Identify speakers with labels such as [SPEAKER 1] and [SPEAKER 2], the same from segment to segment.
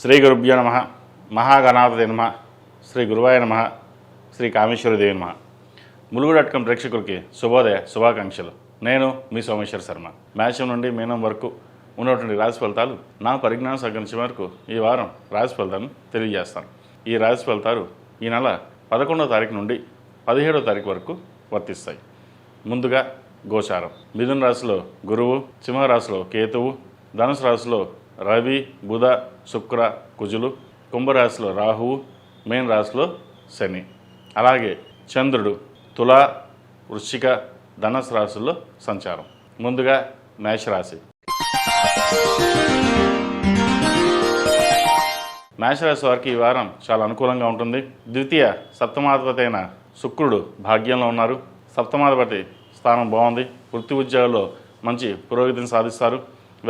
[SPEAKER 1] శ్రీ గురుభ్యో నమః. మహాగణాధిపతయే నమః. శ్రీ గురువాయ నమః. శ్రీ కామేశ్వరదేవి నమః. ములుగు.com ప్రేక్షకులకి శుభోదయ శుభాకాంక్షలు. నేను మీ సోమేశ్వర శర్మ. మేషం నుండి మీనం వరకు ఉన్నటువంటి రాశి ఫలితాలు నా పరిజ్ఞానం సహకరించే వరకు ఈ వారం రాశి ఫలితాలను తెలియజేస్తాను. ఈ రాశి ఫలితాలు ఈ నెల 11వ తారీఖు నుండి 17వ తారీఖు వరకు వర్తిస్తాయి. ముందుగా గోచారం. మిథున రాశిలో గురువు, సింహరాశిలో కేతువు, ధనుసు రాశిలో రవి, బుధ, శుక్ర, కుజులు, కుంభరాశిలో రాహువు, మీన రాశిలో శని. అలాగే చంద్రుడు తుల, వృశ్చిక, ధనుసు రాశుల్లో సంచారం. ముందుగా మేషరాశి. మేషరాశి వారికి ఈ వారం చాలా అనుకూలంగా ఉంటుంది. ద్వితీయ సప్తమాధిపతి అయిన శుక్రుడు భాగ్యంలో ఉన్నారు. సప్తమాధిపతి స్థానం బాగుంది. వృత్తి ఉద్యోగాల్లో మంచి పురోగతిని సాధిస్తారు.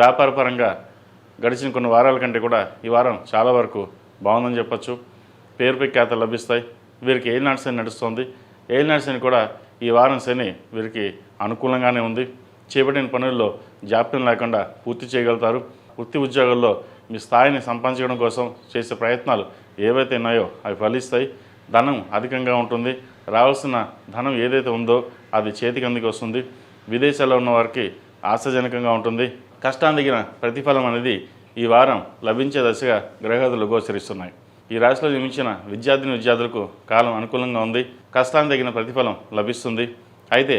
[SPEAKER 1] వ్యాపారపరంగా గడిచిన కొన్ని వారాల కంటే కూడా ఈ వారం చాలా వరకు బాగుందని చెప్పచ్చు. పేరు ప్రఖ్యాతలు లభిస్తాయి. వీరికి ఏలినాటి శని నడుస్తుంది. ఏలినాటి శని కూడా ఈ వారం శని వీరికి అనుకూలంగానే ఉంది. చేపట్టిన పనుల్లో జాప్యం లేకుండా పూర్తి చేయగలుగుతారు. వృత్తి ఉద్యోగాల్లో మీ స్థాయిని సంపాదించడం కోసం చేసే ప్రయత్నాలు ఏవైతే ఉన్నాయో అవి ఫలిస్తాయి. ధనం అధికంగా ఉంటుంది. రావాల్సిన ధనం ఏదైతే ఉందో అది చేతికి అందుకు వస్తుంది. విదేశాల్లో ఉన్న వారికి ఆశాజనకంగా ఉంటుంది. కష్టానికి తగిన ప్రతిఫలం అనేది ఈ వారం లభించే దశగా గ్రహగతులు గోచరిస్తున్నాయి. ఈ రాశిలో జన్మించిన విద్యార్థులకు కాలం అనుకూలంగా ఉంది. కష్టానికి తగిన ప్రతిఫలం లభిస్తుంది. అయితే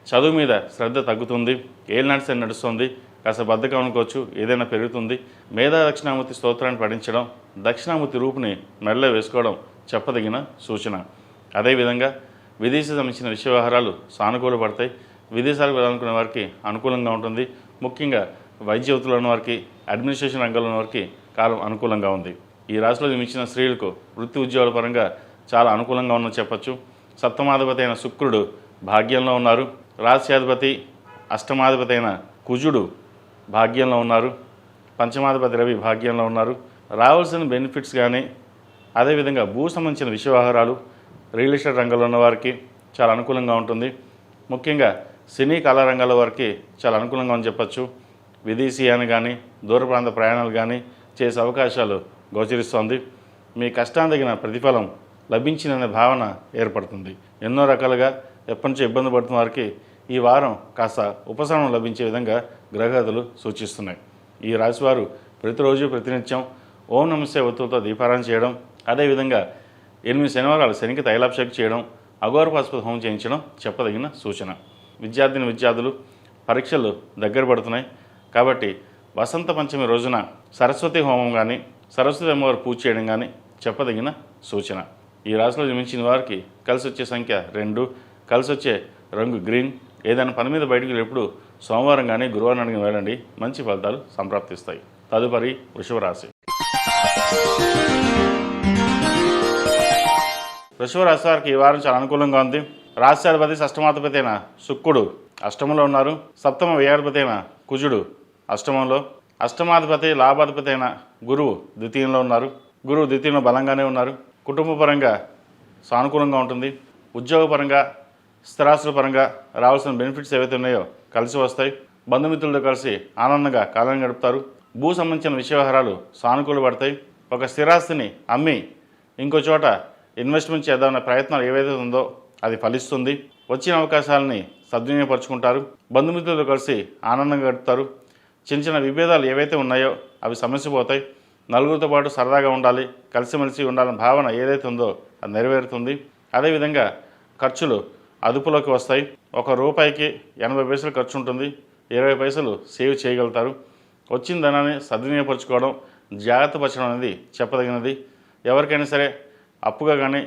[SPEAKER 1] చదువు మీద శ్రద్ధ తగ్గుతుంది. ఏలినాటి శని నడుస్తుంది. కాస్త బద్ధకం అనుకోవచ్చు, ఏదైనా పెరుగుతుంది. మేధా దక్షిణామూర్తి స్తోత్రాన్ని పఠించడం, దక్షిణామూర్తి రూపుని మెడలో వేసుకోవడం చెప్పదగిన సూచన. అదేవిధంగా విదేశీ సంబంధించిన విషయ వ్యవహారాలు సానుకూలపడతాయి. విదేశాలకు వెళ్ళాలనుకునే వారికి అనుకూలంగా ఉంటుంది. ముఖ్యంగా వైద్య వృత్తిలో ఉన్న వారికి, అడ్మినిస్ట్రేషన్ రంగంలో ఉన్న వారికి కాలం అనుకూలంగా ఉంది. ఈ రాశిలో జన్మించిన స్త్రీలకు వృత్తి ఉద్యోగాల పరంగా చాలా అనుకూలంగా ఉందని చెప్పచ్చు. సప్తమాధిపతి అయిన శుక్రుడు భాగ్యంలో ఉన్నారు. రాశ్యాధిపతి, అష్టమాధిపతి అయిన కుజుడు భాగ్యంలో ఉన్నారు. పంచమాధిపతి రవి భాగ్యంలో ఉన్నారు. రావాల్సిన బెనిఫిట్స్ కానీ, అదేవిధంగా భూ సంబంధించిన విషయ వ్యవహారాలు, రియల్ ఎస్టేట్ రంగంలో ఉన్న వారికి చాలా అనుకూలంగా ఉంటుంది. ముఖ్యంగా సినీ కళా రంగాల వారికి చాలా అనుకూలంగా అని చెప్పచ్చు. విదేశీయాన్ని కానీ, దూర ప్రాంత ప్రయాణాలు కానీ చేసే అవకాశాలు గోచరిస్తోంది. మీ కష్టానికి తగిన ప్రతిఫలం లభించిందనే భావన ఏర్పడుతుంది. ఎన్నో రకాలుగా ఎప్పటి నుంచో ఇబ్బంది పడుతున్న వారికి ఈ వారం కాస్త ఉపశమనం లభించే విధంగా గ్రహగతులు సూచిస్తున్నాయి. ఈ రాశివారు ప్రతిరోజు ప్రతినిత్యం ఓం నమస్తే ఒత్తులతో దీపారాయణ చేయడం, అదేవిధంగా 8 శనివారాలు శనికి తైలాభిషేకం చేయడం, అఘోర పశుపతి హోమం చేయించడం చెప్పదగిన సూచన. విద్యార్థులు పరీక్షలు దగ్గర పడుతున్నాయి కాబట్టి వసంత పంచమి రోజున సరస్వతి హోమం కానీ, సరస్వతి అమ్మవారు పూజ చేయడం కానీ చెప్పదగిన సూచన. ఈ రాశిలో జన్మించిన వారికి కలిసి వచ్చే సంఖ్య 2, కలిసి వచ్చే రంగు గ్రీన్. ఏదైనా పని మీద బయటకు వెళ్ళేప్పుడు సోమవారం కానీ గురువారం కానీ వెళ్ళండి, మంచి ఫలితాలు సంప్రాప్తిస్తాయి. తదుపరి వృషభ రాశి. వృషభ రాశి వారికి ఈ వారం చాలా అనుకూలంగా ఉంది. రాశ్యాధిపతి అష్టమాధిపతి అయిన శుక్రుడు అష్టమంలో ఉన్నారు. సప్తమ వ్యయాధిపతి అయిన కుజుడు అష్టమంలో, అష్టమాధిపతి లాభాధిపతి అయిన గురువు ద్వితీయంలో ఉన్నారు. గురువు ద్వితీయంలో బలంగానే ఉన్నారు. కుటుంబపరంగా సానుకూలంగా ఉంటుంది. ఉద్యోగపరంగా, స్థిరాస్తుల పరంగా రావాల్సిన బెనిఫిట్స్ ఏవైతే ఉన్నాయో కలిసి వస్తాయి. బంధుమిత్రులతో కలిసి ఆనందంగా కాలాన్ని గడుపుతారు. భూ సంబంధించిన విషయ వ్యవహారాలు సానుకూల పడతాయి. ఒక స్థిరాస్తిని అమ్మి ఇంకో చోట ఇన్వెస్ట్మెంట్ చేద్దామనే ప్రయత్నాలు ఏవైతే ఉందో అది ఫలిస్తుంది. వచ్చిన అవకాశాలని సద్వినియోగపరుచుకుంటారు. బంధుమిత్రులతో కలిసి ఆనందంగా గడుపుతారు. చిన్న చిన్న విభేదాలు ఏవైతే ఉన్నాయో అవి సమస్య పోతాయి. నలుగురితో పాటు సరదాగా ఉండాలి, కలిసిమెలిసి ఉండాలన్న భావన ఏదైతే ఉందో అది నెరవేరుతుంది. అదేవిధంగా ఖర్చులు అదుపులోకి వస్తాయి. ₹1కి 80 పైసలు ఖర్చు ఉంటుంది. 20 పైసలు సేవ్ చేయగలుగుతారు. వచ్చిన ధనాన్ని సద్వినియోగపరచుకోవడం, జాగ్రత్త పరచడం అనేది చెప్పదగినది. ఎవరికైనా సరే అప్పుగా కానీ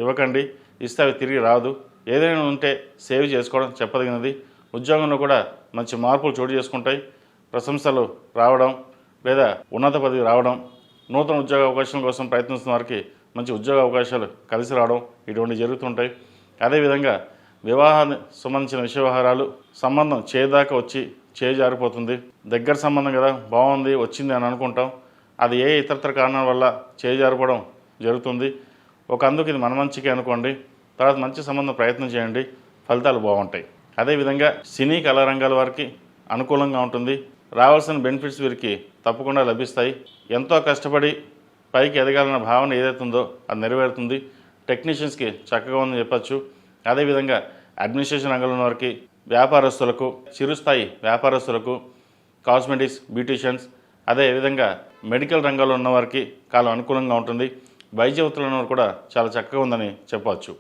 [SPEAKER 1] ఇవ్వకండి, ఇస్తే అవి తిరిగి రాదు. ఏదైనా ఉంటే సేవ్ చేసుకోవడం చెప్పదగినది. ఉద్యోగంలో కూడా మంచి మార్పులు చోటు చేసుకుంటాయి. ప్రశంసలు రావడం లేదా ఉన్నత పదవి రావడం, నూతన ఉద్యోగ అవకాశం కోసం ప్రయత్నిస్తున్న వారికి మంచి ఉద్యోగ అవకాశాలు కలిసి రావడం ఇటువంటివి జరుగుతుంటాయి. అదేవిధంగా వివాహానికి సంబంధించిన విషయ వ్యవహారాలు, సంబంధం చేదాకా వచ్చి చేజారిపోతుంది. దగ్గర సంబంధం కదా, బాగుంది వచ్చింది అని అనుకుంటాం. అది ఏ ఇతరతర కారణాల వల్ల చేజారిపోవడం జరుగుతుంది. ఒక అందుకు ఇది మన మంచికే అనుకోండి. తర్వాత మంచి సంబంధం ప్రయత్నం చేయండి, ఫలితాలు బాగుంటాయి. అదేవిధంగా సినీ కళా రంగాల వారికి అనుకూలంగా ఉంటుంది. రావాల్సిన బెనిఫిట్స్ వీరికి తప్పకుండా లభిస్తాయి. ఎంతో కష్టపడి పైకి ఎదగాలన్న భావన ఏదైతే ఉందో అది నెరవేరుతుంది. టెక్నీషియన్స్కి చక్కగా ఉందని చెప్పచ్చు. అదేవిధంగా అడ్మినిస్ట్రేషన్ రంగంలో ఉన్న వారికి, వ్యాపారస్తులకు, చిరుస్థాయి వ్యాపారస్తులకు, కాస్మెటిక్స్, బ్యూటీషియన్స్, అదేవిధంగా మెడికల్ రంగంలో ఉన్నవారికి కాలం అనుకూలంగా ఉంటుంది. వైద్య వృత్తులు ఉన్నవారు కూడా చాలా చక్కగా ఉందని చెప్పవచ్చు.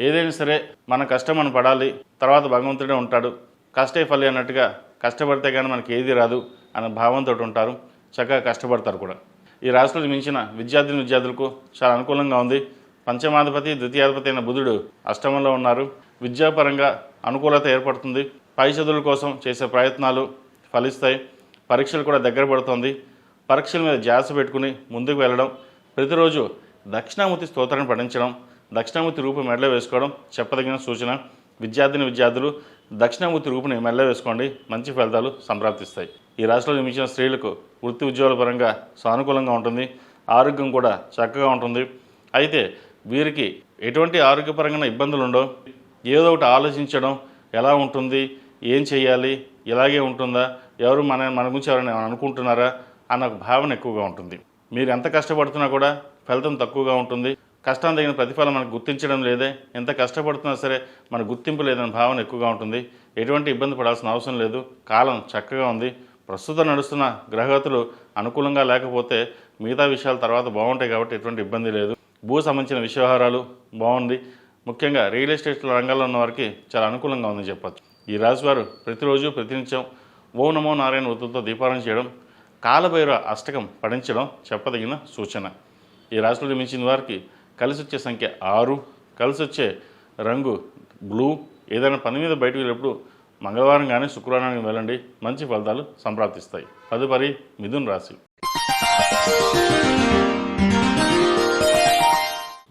[SPEAKER 1] ఏదైనా సరే మన కష్టం మనం పడాలి, తర్వాత భగవంతుడే ఉంటాడు, కష్టే ఫలి అన్నట్టుగా కష్టపడితే కానీ మనకి ఏది రాదు అన్న భావంతో ఉంటారు. చక్కగా కష్టపడతారు కూడా. ఈ రాశిలో మించిన విద్యార్థులకు చాలా అనుకూలంగా ఉంది. పంచమాధిపతి, ద్వితీయాధిపతి అయిన బుధుడు అష్టమంలో ఉన్నారు. విద్యాపరంగా అనుకూలత ఏర్పడుతుంది. పై చదువుల కోసం చేసే ప్రయత్నాలు ఫలిస్తాయి. పరీక్షలు కూడా దగ్గర పడుతుంది. పరీక్షల మీద ధ్యాస పెట్టుకుని ముందుకు వెళ్ళడం, ప్రతిరోజు దక్షిణామూర్తి స్తోత్రాన్ని పఠించడం, దక్షిణామూర్తి రూపు మెడలో వేసుకోవడం చెప్పదగిన సూచన. విద్యార్థులు దక్షిణామూర్తి రూపుని మెడలో వేసుకోండి, మంచి ఫలితాలు సంప్రాప్తిస్తాయి. ఈ రాశిలో జన్మించిన స్త్రీలకు వృత్తి ఉద్యోగాల పరంగా సానుకూలంగా ఉంటుంది. ఆరోగ్యం కూడా చక్కగా ఉంటుంది. అయితే వీరికి ఎటువంటి ఆరోగ్యపరంగా ఇబ్బందులు ఉండవు. ఏదో ఒకటి ఆలోచించడం, ఎలా ఉంటుంది, ఏం చేయాలి, ఇలాగే ఉంటుందా, ఎవరు మన గురించి ఎవరైనా అనుకుంటున్నారా అన్న భావన ఎక్కువగా ఉంటుంది. మీరు ఎంత కష్టపడుతున్నా కూడా ఫలితం తక్కువగా ఉంటుంది. కష్టం తగిన ప్రతిఫలం మనకు గుర్తించడం లేదే, ఎంత కష్టపడుతున్నా సరే మన గుర్తింపు లేదన్న భావన ఎక్కువగా ఉంటుంది. ఎటువంటి ఇబ్బంది పడాల్సిన అవసరం లేదు. కాలం చక్కగా ఉంది. ప్రస్తుతం నడుస్తున్న గ్రహగతులు అనుకూలంగా లేకపోతే మిగతా విషయాలు తర్వాత బాగుంటాయి కాబట్టి ఎటువంటి ఇబ్బంది లేదు. భూ సంబంధించిన వ్యవహారాలు బాగుంది. ముఖ్యంగా రియల్ ఎస్టేట్ రంగాల్లో ఉన్న వారికి చాలా అనుకూలంగా ఉందని చెప్పచ్చు. ఈ రాశివారు ప్రతిరోజు ప్రతినిత్యం ఓం నమో నారాయణ వృత్తులతో దీపారాధన చేయడం, కాలభైరవ అష్టకం పఠించడం చెప్పదగిన సూచన. ఈ రాశిలో జన్మించిన వారికి కలిసి వచ్చే సంఖ్య 6, కలిసి వచ్చే రంగు బ్లూ. ఏదైనా పని మీద బయటకు వెళ్ళినప్పుడు మంగళవారం కానీ శుక్రవారం వెళ్ళండి, మంచి ఫలితాలు సంప్రాప్తిస్తాయి. తదుపరి మిథున రాశి.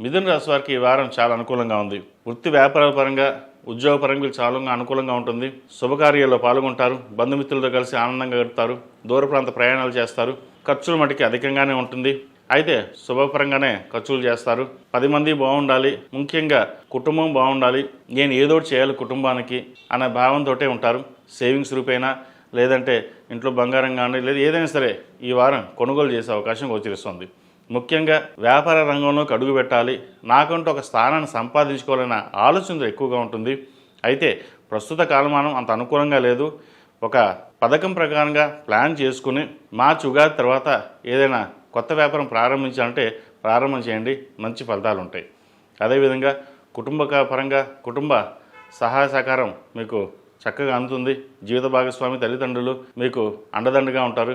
[SPEAKER 1] మిథున రాశి వారికి ఈ వారం చాలా అనుకూలంగా ఉంది. వృత్తి వ్యాపార పరంగా, ఉద్యోగ పరంగా చాలా అనుకూలంగా ఉంటుంది. శుభకార్యాల్లో పాల్గొంటారు. బంధుమిత్రులతో కలిసి ఆనందంగా గడుపుతారు. దూర ప్రాంత ప్రయాణాలు చేస్తారు. ఖర్చులు మటుకి అధికంగానే ఉంటుంది. అయితే శుభపరంగానే ఖర్చులు చేస్తారు. 10 మంది బాగుండాలి, ముఖ్యంగా కుటుంబం బాగుండాలి, నేను ఏదో చేయాలి కుటుంబానికి అనే భావంతో ఉంటారు. సేవింగ్స్ రూపేనా, లేదంటే ఇంట్లో బంగారం కానీ లేదా ఏదైనా సరే ఈ వారం కొనుగోలు చేసే అవకాశం గోచరిస్తుంది. ముఖ్యంగా వ్యాపార రంగంలోకి అడుగు పెట్టాలి, నాకంటూ ఒక స్థానాన్ని సంపాదించుకోవాలన్న ఆలోచన ఎక్కువగా ఉంటుంది. అయితే ప్రస్తుత కాలమానం అంత అనుకూలంగా లేదు. ఒక పథకం ప్రకారంగా ప్లాన్ చేసుకుని మార్చి ఉగాది తర్వాత ఏదైనా కొత్త వ్యాపారం ప్రారంభించాలంటే ప్రారంభం చేయండి, మంచి ఫలితాలు ఉంటాయి. అదేవిధంగా పరంగా కుటుంబ సహాయ సహకారం మీకు చక్కగా అందుతుంది. జీవిత భాగస్వామి, తల్లిదండ్రులు మీకు అండదండగా ఉంటారు.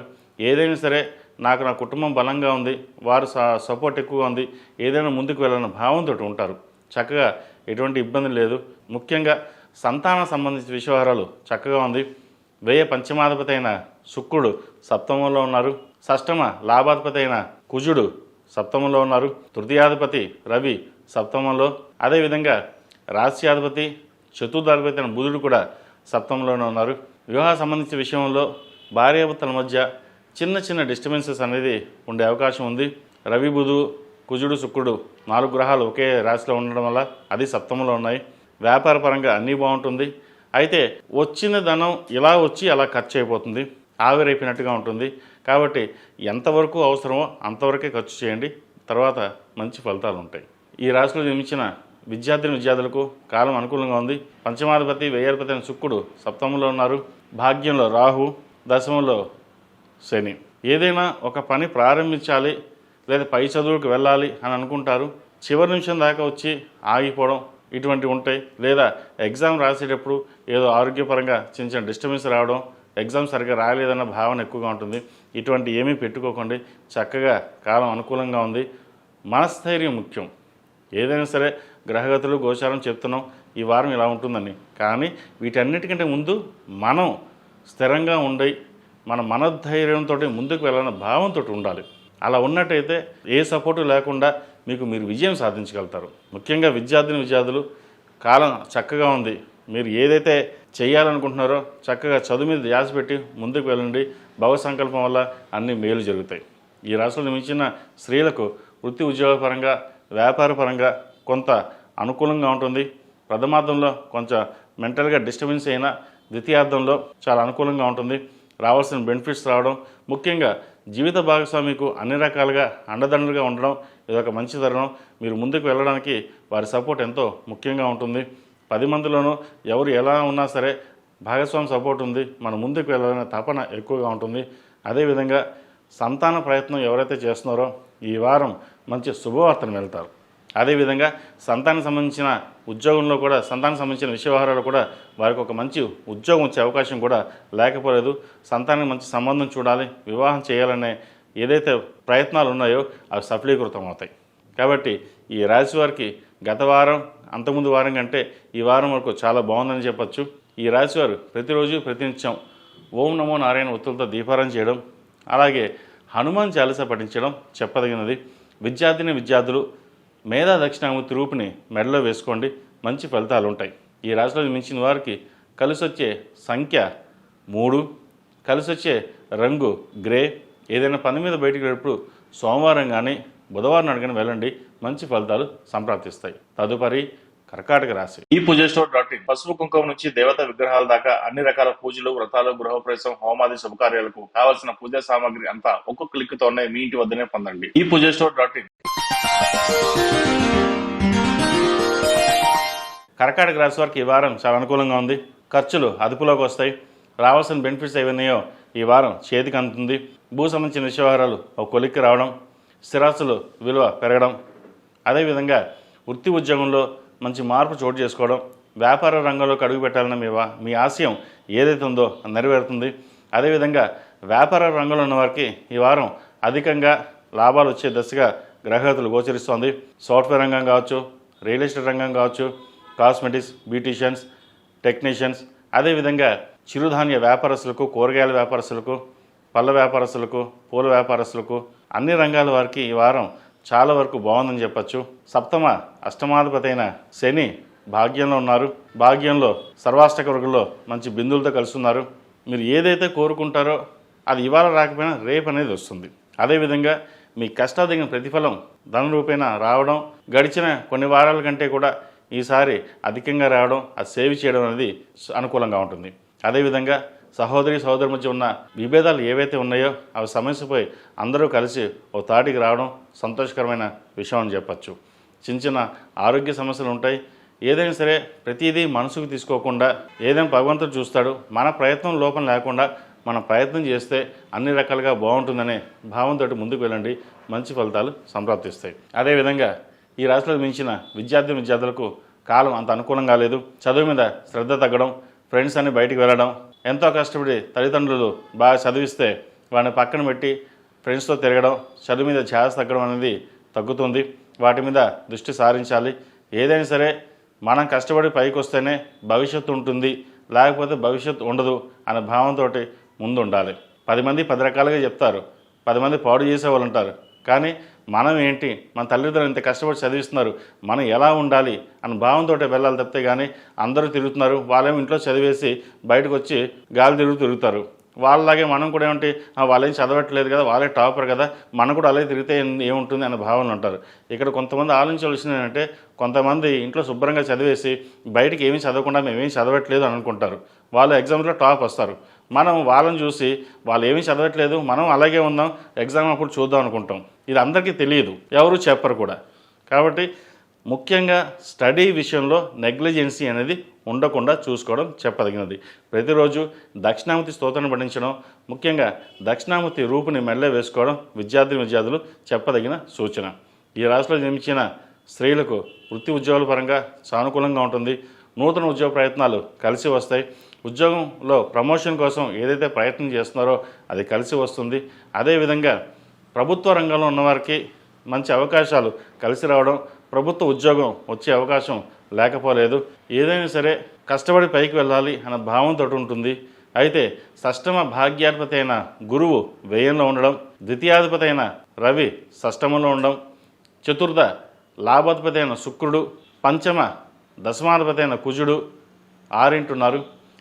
[SPEAKER 1] ఏదైనా సరే నాకు నా కుటుంబం బలంగా ఉంది, వారు సపోర్ట్ ఎక్కువగా ఉంది, ఏదైనా ముందుకు వెళ్ళాలన్న భావంతో ఉంటారు. చక్కగా ఎటువంటి ఇబ్బంది లేదు. ముఖ్యంగా సంతానం సంబంధించిన వ్యవహారాలు చక్కగా ఉంది. వ్యయ పంచమాధిపతి అయిన శుక్రుడు సప్తమంలో ఉన్నారు. షష్టమ లాభాధిపతి అయిన కుజుడు సప్తమంలో ఉన్నారు. తృతీయాధిపతి రవి సప్తమంలో, అదేవిధంగా రాశ్యాధిపతి చతుర్థాధిపతి అయిన బుధుడు కూడా సప్తమంలోనే ఉన్నారు. వివాహ సంబంధించిన విషయంలో భార్యాభర్తల మధ్య చిన్న డిస్టర్బెన్సెస్ అనేది ఉండే అవకాశం ఉంది. రవి, బుధు, కుజుడు, శుక్రుడు 4 గ్రహాలు ఒకే రాశిలో ఉండడం వల్ల అది సప్తమంలో ఉన్నాయి. వ్యాపార పరంగా అన్నీ బాగుంటుంది. అయితే వచ్చిన ధనం ఇలా వచ్చి అలా ఖర్చు అయిపోతుంది, ఆవిరైపోయినట్టుగా ఉంటుంది. కాబట్టి ఎంతవరకు అవసరమో అంతవరకే ఖర్చు చేయండి, తర్వాత మంచి ఫలితాలు ఉంటాయి. ఈ రాశిలో జన్మించిన విద్యార్థులకు కాలం అనుకూలంగా ఉంది. పంచమాధిపతి, వ్యయాధిపతి అయిన శుక్రుడు సప్తమంలో ఉన్నారు. భాగ్యంలో రాహు, దశమంలో శని. ఏదైనా ఒక పని ప్రారంభించాలి లేదా పై చదువులకు వెళ్ళాలి అని అనుకుంటారు, చివరి నిమిషం దాకా వచ్చి ఆగిపోవడం ఇటువంటివి ఉంటాయి. లేదా ఎగ్జామ్ రాసేటప్పుడు ఏదో ఆరోగ్యపరంగా చిన్న డిస్టర్బెన్స్ రావడం, ఎగ్జామ్ సరిగ్గా రాలేదన్న భావన ఎక్కువగా ఉంటుంది. ఇటువంటి ఏమీ పెట్టుకోకండి, చక్కగా కాలం అనుకూలంగా ఉంది. మనస్థైర్యం ముఖ్యం. ఏదైనా సరే గ్రహగతులు గోచారం చెప్తున్నాం ఈ వారం ఇలా ఉంటుందని, కానీ వీటన్నిటికంటే ముందు మనం స్థిరంగా ఉండి మన మనోధైర్యంతో ముందుకు వెళ్ళాలన్న భావంతో ఉండాలి. అలా ఉన్నట్టయితే ఏ సపోర్టు లేకుండా మీరు విజయం సాధించగలుగుతారు. ముఖ్యంగా విద్యార్థులు కాలం చక్కగా ఉంది. మీరు ఏదైతే చేయాలనుకుంటున్నారో చక్కగా చదువు మీద ధ్యాస పెట్టి ముందుకు వెళ్ళండి. భవ సంకల్పం వల్ల అన్ని మేలు జరుగుతాయి. ఈ రాశిలో మించిన స్త్రీలకు వృత్తి ఉద్యోగపరంగా, వ్యాపార పరంగా కొంత అనుకూలంగా ఉంటుంది. ప్రథమార్థంలో కొంచెం మెంటల్గా డిస్టర్బెన్స్ అయినా ద్వితీయార్థంలో చాలా అనుకూలంగా ఉంటుంది. రావాల్సిన బెనిఫిట్స్ రావడం, ముఖ్యంగా జీవిత భాగస్వామికు అన్ని రకాలుగా అండదండలుగా ఉండడం ఇదొక మంచి తరుణం. మీరు ముందుకు వెళ్ళడానికి వారి సపోర్ట్ ఎంతో ముఖ్యంగా ఉంటుంది. 10 మందిలోనూ ఎవరు ఎలా ఉన్నా సరే భాగస్వామి సపోర్ట్ ఉంది, మనం ముందుకు వెళ్ళాలనే తపన ఎక్కువగా ఉంటుంది. అదేవిధంగా సంతాన ప్రయత్నం ఎవరైతే చేస్తున్నారో ఈ వారం మంచి శుభవార్తను వెళ్తారు. అదేవిధంగా సంతానానికి సంబంధించిన ఉద్యోగంలో కూడా సంతానానికి సంబంధించిన విషయ వ్యవహారాలు కూడా వారికి ఒక మంచి ఉద్యోగం వచ్చే అవకాశం కూడా లేకపోలేదు. సంతానానికి మంచి సంబంధం చూడాలి, వివాహం చేయాలనే ఏదైతే ప్రయత్నాలు ఉన్నాయో అవి సఫలీకృతం అవుతాయి. కాబట్టి ఈ రాశి వారికి గత వారం అంతకుముందు వారం కంటే ఈ వారం వరకు చాలా బాగుందని చెప్పచ్చు. ఈ రాశివారు ప్రతిరోజు ప్రతినిత్యం ఓం నమో నారాయణ ఒత్తులతో దీపారాధన చేయడం, అలాగే హనుమాన్ చాలీసా పఠించడం చెప్పదగినది. విద్యార్థులు మేధా దక్షిణామూర్తి రూపుని మెడలో వేసుకోండి, మంచి ఫలితాలు ఉంటాయి. ఈ రాశిలో మించిన వారికి కలిసొచ్చే సంఖ్య 3, కలిసొచ్చే రంగు గ్రే. ఏదైనా పని మీద బయటికి వెళ్ళినప్పుడు సోమవారం కానీ బుధవారం నాడు కానీ వెళ్ళండి, మంచి ఫలితాలు సంప్రాప్తిస్తాయి. తదుపరి కర్కాటక రాశి. ఈ పూజస్టోర్.in పసుపు కుంకుమ నుంచి దేవతా విగ్రహాల దాకా అన్ని రకాల పూజలు, వ్రతాలు, గృహప్రవేశం, హోమాది శుభకార్యాలకు కావలసిన పూజా సామాగ్రి అంతా ఒక్కొక్క క్లిక్తోనే మీ ఇంటి వద్దనే పొందండి. ఈ పూజస్టోర్.in. కర్కాటక రాశి వారికి ఈ వారం చాలా అనుకూలంగా ఉంది. ఖర్చులు అదుపులోకి వస్తాయి. రావాల్సిన బెనిఫిట్స్ ఏవన్నాయో ఈ వారం చేతికి అందుతుంది. భూ సంబంధించిన విషయవహారాలు ఒక కొలిక్కి రావడం, స్థిరాస్తులు విలువ పెరగడం, అదేవిధంగా వృత్తి ఉద్యోగంలో మంచి మార్పు చోటు చేసుకోవడం, వ్యాపార రంగంలోకి అడుగు పెట్టాలన్న మీ ఆశయం ఏదైతే ఉందో నెరవేరుతుంది. అదేవిధంగా వ్యాపార రంగంలో ఉన్న వారికి ఈ వారం అధికంగా లాభాలు వచ్చే దశగా గ్రహగతులు గోచరిస్తోంది. సాఫ్ట్వేర్ రంగం కావచ్చు, రియల్ ఎస్టేట్ రంగం కావచ్చు, కాస్మెటిక్స్, బ్యూటీషియన్స్, టెక్నీషియన్స్, అదేవిధంగా చిరుధాన్య వ్యాపారస్తులకు, కూరగాయల వ్యాపారస్తులకు, పళ్ళ వ్యాపారస్తులకు, పూల వ్యాపారస్తులకు, అన్ని రంగాల వారికి ఈ వారం చాలా వరకు బాగుందని చెప్పచ్చు. సప్తమ అష్టమాధిపతి అయిన శని భాగ్యంలో ఉన్నారు. భాగ్యంలో సర్వాష్టక వర్గంలో మంచి బిందువులతో కలుస్తున్నారు. మీరు ఏదైతే కోరుకుంటారో అది ఇవాళ రాకపోయినా రేపు అనేది వస్తుంది. అదేవిధంగా మీ కష్టాదిగిన ప్రతిఫలం ధన రూపేణ రావడం, గడిచిన కొన్ని వారాల కంటే కూడా ఈసారి అధికంగా రావడం, అది సేవ్ చేయడం అనేది అనుకూలంగా ఉంటుంది. అదేవిధంగా సహోదరి మధ్య ఉన్న విభేదాలు ఏవైతే ఉన్నాయో అవి సమస్యపోయి అందరూ కలిసి ఓ తాటికి రావడం సంతోషకరమైన విషయం అని చెప్పచ్చు. చిన్న ఆరోగ్య సమస్యలు ఉంటాయి. ఏదైనా సరే ప్రతిదీ మనసుకు తీసుకోకుండా ఏదైనా భగవంతుడు చూస్తాడు, మన ప్రయత్నం లోపం లేకుండా మనం ప్రయత్నం చేస్తే అన్ని రకాలుగా బాగుంటుందనే భావంతో ముందుకు వెళ్ళండి, మంచి ఫలితాలు సంప్రాప్తిస్తాయి. అదేవిధంగా ఈ రాశిలో మించిన విద్యార్థులకు కాలం అంత అనుకూలంగా లేదు. చదువు మీద శ్రద్ధ తగ్గడం, ఫ్రెండ్స్ అని బయటికి వెళ్ళడం, ఎంతో కష్టపడి తల్లిదండ్రులు బాగా చదివిస్తే వాడిని పక్కన పెట్టి ఫ్రెండ్స్తో తిరగడం, చదువు మీద ధ్యాస తగ్గడం అనేది తగ్గుతుంది. వాటి మీద దృష్టి సారించాలి. ఏదైనా సరే మనం కష్టపడి పైకి వస్తేనే భవిష్యత్తు ఉంటుంది, లేకపోతే భవిష్యత్తు ఉండదు అనే భావంతో ముందు ఉండాలి. 10 మంది 10 రకాలుగా చెప్తారు, 10 మంది పాడు చేసేవాళ్ళు ఉంటారు. కానీ మనం ఏంటి, మన తల్లిదండ్రులు ఇంత కష్టపడి చదివిస్తున్నారు, మనం ఎలా ఉండాలి అన్న భావంతో వెళ్ళాలి తప్పితే కానీ అందరూ తిరుగుతున్నారు, వాళ్ళేమో ఇంట్లో చదివేసి బయటకు వచ్చి గాలి తిరుగుతారు. వాళ్ళలాగే మనం కూడా ఏమంటే వాళ్ళేం చదవట్లేదు కదా, వాళ్ళే టాపర్ కదా, మనం కూడా అలాగే తిరిగితే ఏముంటుంది అనే భావనలు ఉంటారు. ఇక్కడ కొంతమంది ఆలోచించవలసింది ఏంటంటే, కొంతమంది ఇంట్లో శుభ్రంగా చదివేసి బయటికి ఏమీ చదవకుండా మేమేం చదవట్లేదు అని అనుకుంటారు. వాళ్ళు ఎగ్జామ్స్లో టాప్ వస్తారు. మనం వాళ్ళని చూసి వాళ్ళు ఏమీ చదవట్లేదు, మనం అలాగే ఉందాం, ఎగ్జామ్ అప్పుడు చూద్దాం అనుకుంటాం. ఇది అందరికీ తెలియదు, ఎవరు చెప్పరు కూడా. కాబట్టి ముఖ్యంగా స్టడీ విషయంలో నెగ్లిజెన్సీ అనేది ఉండకుండా చూసుకోవడం చెప్పదగినది. ప్రతిరోజు దక్షిణామూర్తి స్తోత్రాన్ని పఠించడం, ముఖ్యంగా దక్షిణామూర్తి రూపుని మెడలో వేసుకోవడం విద్యార్థులు చెప్పదగిన సూచన. ఈ రాశిలో జన్మించిన స్త్రీలకు వృత్తి ఉద్యోగాల పరంగా సానుకూలంగా ఉంటుంది. నూతన ఉద్యోగ ప్రయత్నాలు కలిసి వస్తాయి. ఉద్యోగంలో ప్రమోషన్ కోసం ఏదైతే ప్రయత్నం చేస్తున్నారో అది కలిసి వస్తుంది. అదేవిధంగా ప్రభుత్వ రంగంలో ఉన్నవారికి మంచి అవకాశాలు కలిసి రావడం, ప్రభుత్వ ఉద్యోగం వచ్చే అవకాశం లేకపోలేదు. ఏదైనా సరే కష్టపడి పైకి వెళ్ళాలి అన్న భావంతో ఉంటుంది. అయితే షష్టమ భాగ్యాధిపతి అయిన గురువు వ్యయంలో ఉండడం, ద్వితీయాధిపతి అయిన రవి షష్టమంలో ఉండడం, చతుర్థ లాభాధిపతి అయిన శుక్రుడు, పంచమ దశమాధిపతి అయిన కుజుడు ఆరింటున్నారు.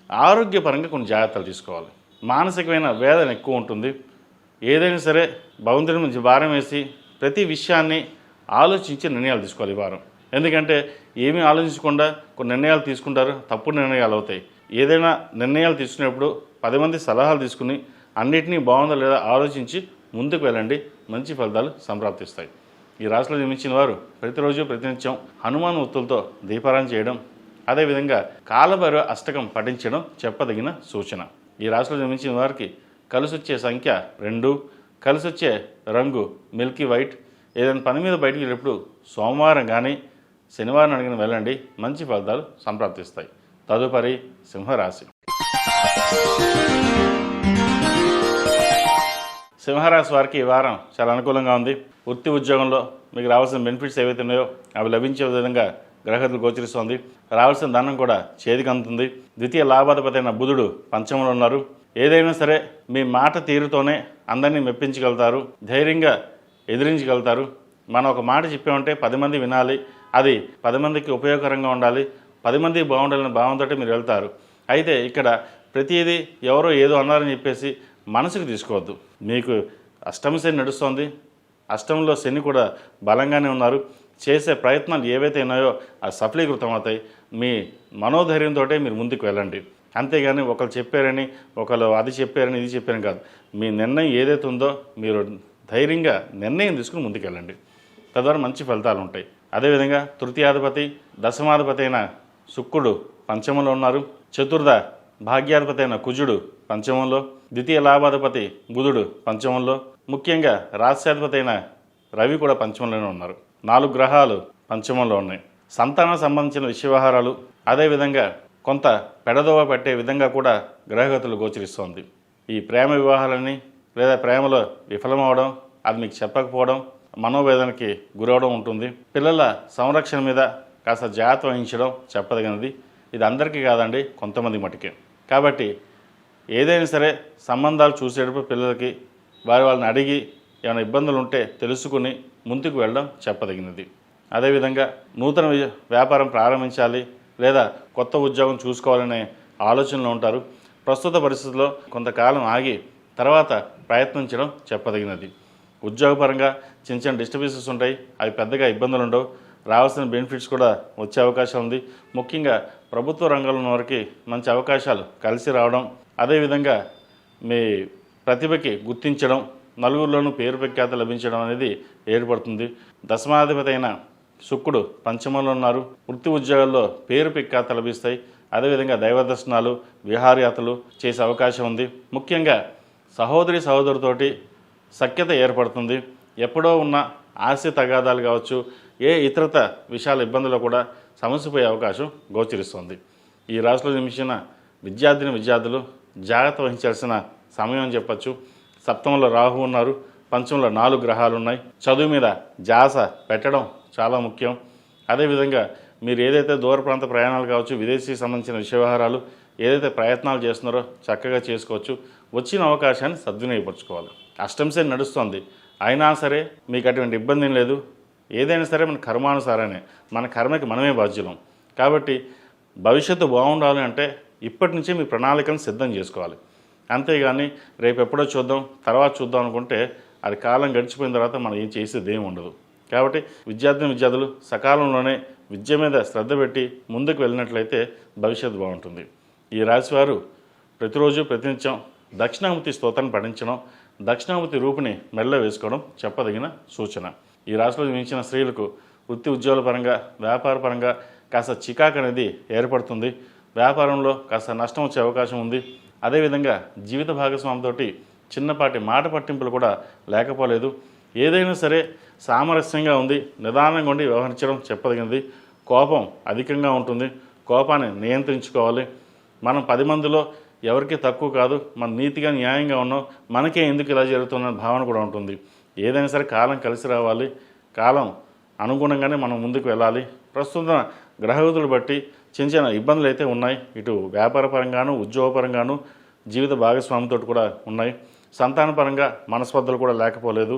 [SPEAKER 1] ఆరోగ్యపరంగా కొన్ని జాగ్రత్తలు తీసుకోవాలి. మానసికమైన వేదన ఎక్కువ ఉంటుంది. ఏదైనా సరే భగవంతుడి నుంచి భారం వేసి ప్రతి విషయాన్ని ఆలోచించి నిర్ణయాలు తీసుకోవాలి ఈ వారం. ఎందుకంటే ఏమీ ఆలోచించకుండా కొన్ని నిర్ణయాలు తీసుకుంటారు, తప్పుడు నిర్ణయాలు అవుతాయి. ఏదైనా నిర్ణయాలు తీసుకునేప్పుడు 10 మంది సలహాలు తీసుకుని అన్నిటినీ బాగుందా లేదా ఆలోచించి ముందుకు వెళ్ళండి, మంచి ఫలితాలు సంప్రాప్తిస్తాయి. ఈ రాశిలో జన్మించిన వారు ప్రతిరోజు ప్రతినిత్యం హనుమాన్ ఒత్తులతో దీపారాధన చేయడం, అదేవిధంగా కాలభైరవ అష్టకం పఠించడం చెప్పదగిన సూచన. ఈ రాశిలో జన్మించిన వారికి కలిసొచ్చే సంఖ్య 2, కలిసొచ్చే రంగు మిల్కీ వైట్. ఏదైనా పని మీద బయటికి వెళ్ళినప్పుడు సోమవారం కానీ శనివారం అడిగిన వెళ్ళండి, మంచి ఫలితాలు సంప్రాప్తిస్తాయి. తదుపరి సింహరాశి. సింహరాశి వారికి ఈ వారం చాలా అనుకూలంగా ఉంది. వృత్తి ఉద్యోగంలో మీకు రావాల్సిన బెనిఫిట్స్ ఏవైతే ఉన్నాయో అవి లభించే విధంగా గ్రహగతులు గోచరిస్తోంది. రావాల్సిన ధనం కూడా చేతికి అందుతుంది. ద్వితీయ లాభాధిపతి అయిన బుధుడు పంచమంలో ఉన్నారు. ఏదైనా సరే మీ మాట తీరుతోనే అందరినీ మెప్పించగలుగుతారు, ధైర్యంగా ఎదిరించగలుగుతారు. మనం ఒక మాట చెప్పామంటే 10 మంది వినాలి, అది 10 మందికి ఉపయోగకరంగా ఉండాలి, 10 మంది బాగుండాలనే భావంతో మీరు వెళ్తారు. అయితే ఇక్కడ ప్రతిదీ ఎవరో ఏదో అన్నారని చెప్పేసి మనసుకు తీసుకోవద్దు. మీకు అష్టమ శని నడుస్తోంది, అష్టంలో శని కూడా బలంగానే ఉన్నారు. చేసే ప్రయత్నాలు ఏవైతే ఉన్నాయో అవి సఫలీకృతం అవుతాయి. మీ మనోధైర్యంతో మీరు ముందుకు వెళ్ళండి. అంతేగాని ఒకరు చెప్పారని, ఒకరు అది చెప్పారని, ఇది చెప్పారని కాదు. మీ నిర్ణయం ఏదైతే ఉందో మీరు ధైర్యంగా నిర్ణయం తీసుకుని ముందుకెళ్ళండి. తద్వారా మంచి ఫలితాలు ఉంటాయి. అదేవిధంగా తృతీయాధిపతి దశమాధిపతి అయిన శుక్రుడు పంచమంలో ఉన్నారు. చతుర్థ భాగ్యాధిపతి అయిన కుజుడు పంచమంలో, ద్వితీయ లాభాధిపతి బుధుడు పంచమంలో, ముఖ్యంగా రాస్యాధిపతి అయిన రవి కూడా పంచమంలోనే ఉన్నారు. 4 గ్రహాలు పంచమంలో ఉన్నాయి. సంతానం సంబంధించిన విషయవహారాలు, అదేవిధంగా కొంత పెడదోవ పెట్టే విధంగా కూడా గ్రహగతులు గోచరిస్తోంది. ఈ ప్రేమ వివాహాలని లేదా ప్రేమలో విఫలమవడం, అది మీకు చెప్పకపోవడం, మనోవేదనకి గురవడం ఉంటుంది. పిల్లల సంరక్షణ మీద కాస్త జాగ్రత్త వహించడం చెప్పదగినది. ఇది అందరికీ కాదండి, కొంతమంది మటుకే. కాబట్టి ఏదైనా సరే సంబంధాలు చూసేటప్పుడు పిల్లలకి వాళ్ళని అడిగి ఏమైనా ఇబ్బందులు ఉంటే తెలుసుకుని ముందుకు వెళ్ళడం చెప్పదగినది. అదేవిధంగా నూతన వ్యాపారం ప్రారంభించాలి లేదా కొత్త ఉద్యోగం చూసుకోవాలనే ఆలోచనలో ఉంటారు. ప్రస్తుత పరిస్థితుల్లో కొంతకాలం ఆగి తర్వాత ప్రయత్నించడం చెప్పదగినది. ఉద్యోగపరంగా చిన్న చిన్న డిస్టర్బెన్సెస్ ఉంటాయి, అవి పెద్దగా ఇబ్బందులు ఉండవు. రావాల్సిన బెనిఫిట్స్ కూడా వచ్చే అవకాశం ఉంది. ముఖ్యంగా ప్రభుత్వ రంగంలో ఉన్న వారికి మంచి అవకాశాలు కలిసి రావడం, అదేవిధంగా మీ ప్రతిభకి గుర్తించడం, నలుగురిలోనూ పేరు ప్రఖ్యాత లభించడం అనేది ఏర్పడుతుంది. దశమాధిపతి అయిన శుక్రుడు పంచమంలో ఉన్నారు. వృత్తి ఉద్యోగాల్లో పేరు ప్రఖ్యాత లభిస్తాయి. అదేవిధంగా దైవ దర్శనాలు, విహారయాత్రలు చేసే అవకాశం ఉంది. ముఖ్యంగా సహోదరి సహోదరుతోటి సఖ్యత ఏర్పడుతుంది. ఎప్పుడో ఉన్న ఆస్తి తగాదాలు కావచ్చు, ఏ ఇతరత విషయాల ఇబ్బందులు కూడా సమస్యపోయే అవకాశం గోచరిస్తుంది. ఈ రాశిలో జన్మించిన విద్యార్థులు జాగ్రత్త వహించాల్సిన సమయం అని చెప్పచ్చు. సప్తమంలో రాహు ఉన్నారు, పంచమంలో 4 గ్రహాలు ఉన్నాయి. చదువు మీద ధ్యాస పెట్టడం చాలా ముఖ్యం. అదేవిధంగా మీరు ఏదైతే దూర ప్రాంత ప్రయాణాలు కావచ్చు, విదేశీకి సంబంధించిన విషయవహారాలు ఏదైతే ప్రయత్నాలు చేస్తున్నారో చక్కగా చేసుకోవచ్చు. వచ్చిన అవకాశాన్ని సద్వినియోగపరచుకోవాలి. అష్టమ శని నడుస్తుంది, అయినా సరే మీకు అటువంటి ఇబ్బంది లేదు. ఏదైనా సరే మన కర్మానుసారానే, మన కర్మకి మనమే బాధ్యులం. కాబట్టి భవిష్యత్తు బాగుండాలి అంటే ఇప్పటి నుంచే మీ ప్రణాళికను సిద్ధం చేసుకోవాలి. అంతేగాని రేపు ఎప్పుడో చూద్దాం, తర్వాత చూద్దాం అనుకుంటే అది కాలం గడిచిపోయిన తర్వాత మనం ఏం చేసేది ఏమి ఉండదు. కాబట్టి విద్యార్థులు సకాలంలోనే విద్య మీద శ్రద్ధ పెట్టి ముందుకు వెళ్ళినట్లయితే భవిష్యత్తు బాగుంటుంది. ఈ రాశివారు ప్రతిరోజు ప్రతినిత్యం దక్షిణామూర్తి స్తోత్రాన్ని పఠించడం, దక్షిణామూర్తి రూపుని మెడలో వేసుకోవడం చెప్పదగిన సూచన. ఈ రాశిలో జన్మించిన స్త్రీలకు వృత్తి ఉద్యోగాల పరంగా, వ్యాపార పరంగా కాస్త చికాకు అనేది ఏర్పడుతుంది. వ్యాపారంలో కాస్త నష్టం వచ్చే అవకాశం ఉంది. అదేవిధంగా జీవిత భాగస్వామితోటి చిన్నపాటి మాట పట్టింపులు కూడా లేకపోలేదు. ఏదైనా సరే సామరస్యంగా ఉంది, నిదానంగా ఉండి వ్యవహరించడం చెప్పదగినది. కోపం అధికంగా ఉంటుంది, కోపాన్ని నియంత్రించుకోవాలి. మనం 10 మందిలో ఎవరికి తక్కువ కాదు, మన నీతిగా న్యాయంగా ఉన్నాం, మనకే ఎందుకు ఇలా జరుగుతున్న భావన కూడా ఉంటుంది. ఏదైనా సరే కాలం కలిసి రావాలి, కాలం అనుగుణంగానే మనం ముందుకు వెళ్ళాలి. ప్రస్తుతం గ్రహగతులు బట్టి చిన్న చిన్న ఇబ్బందులు అయితే ఉన్నాయి. ఇటు వ్యాపార పరంగాను, ఉద్యోగపరంగాను, జీవిత భాగస్వామితో కూడా ఉన్నాయి. సంతానపరంగా మనస్పర్ధలు కూడా లేకపోలేదు.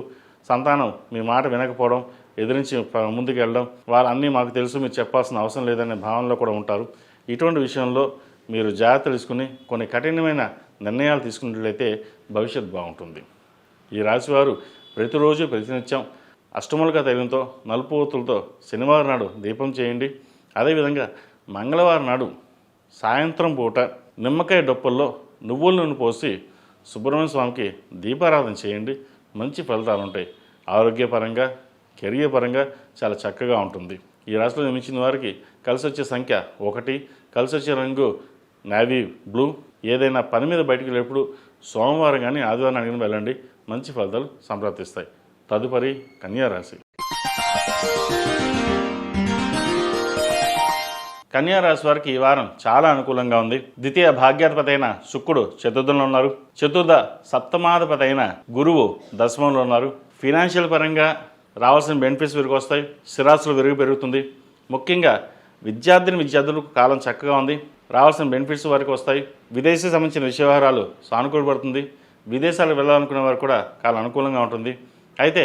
[SPEAKER 1] సంతానం మీ మాట వినకపోవడం, ఎదిరించి ముందుకు వెళ్ళడం, వాళ్ళన్నీ మాకు తెలుసు, మీరు చెప్పాల్సిన అవసరం లేదనే భావనలో కూడా ఉంటారు. ఇటువంటి విషయంలో మీరు జాగ్రత్త తీసుకుని కొన్ని కఠినమైన నిర్ణయాలు తీసుకున్నట్లయితే భవిష్యత్తు బాగుంటుంది. ఈ రాశివారు ప్రతిరోజు ప్రతినిత్యం అష్టములుగా తైలంతో, నలుపు ఒత్తులతో శనివారం నాడు దీపం చేయండి. అదేవిధంగా మంగళవారం నాడు సాయంత్రం పూట నిమ్మకాయ డొప్పల్లో నువ్వుల నూనె పోసి సుబ్రహ్మణ్య స్వామికి దీపారాధన చేయండి. మంచి ఫలితాలు ఉంటాయి. ఆరోగ్యపరంగా, కెరియర్ పరంగా చాలా చక్కగా ఉంటుంది. ఈ రాశిలో జన్మించిన వారికి కలిసి వచ్చే సంఖ్య 1, కలిసి వచ్చే రంగు నేవీ బ్లూ. ఏదైనా పని మీద బయటకు వెళ్ళేప్పుడు సోమవారం కానీ ఆదివారం అడిగిన వెళ్ళండి, మంచి ఫలితాలు సంప్రాప్తిస్తాయి. తదుపరి కన్యా రాశి. కన్యా రాశి వారికి ఈ వారం చాలా అనుకూలంగా ఉంది. ద్వితీయ భాగ్యాధిపతి అయిన శుక్రుడు చతుర్థంలో ఉన్నారు. చతుర్థ సప్తమాధిపతి అయిన గురువు దశమంలో ఉన్నారు. ఫినాన్షియల్ పరంగా రావాల్సిన బెనిఫిట్స్ వీరికి వస్తాయి. స్థిరాస్తులు విరుగు పెరుగుతుంది. ముఖ్యంగా విద్యార్థులకు కాలం చక్కగా ఉంది. రావాల్సిన బెనిఫిట్స్ వారికి వస్తాయి. విదేశీ సంబంధించిన విషయ వ్యవహారాలు సానుకూలపడుతుంది. విదేశాలకు వెళ్ళాలనుకునే వారు కూడా కాలం అనుకూలంగా ఉంటుంది. అయితే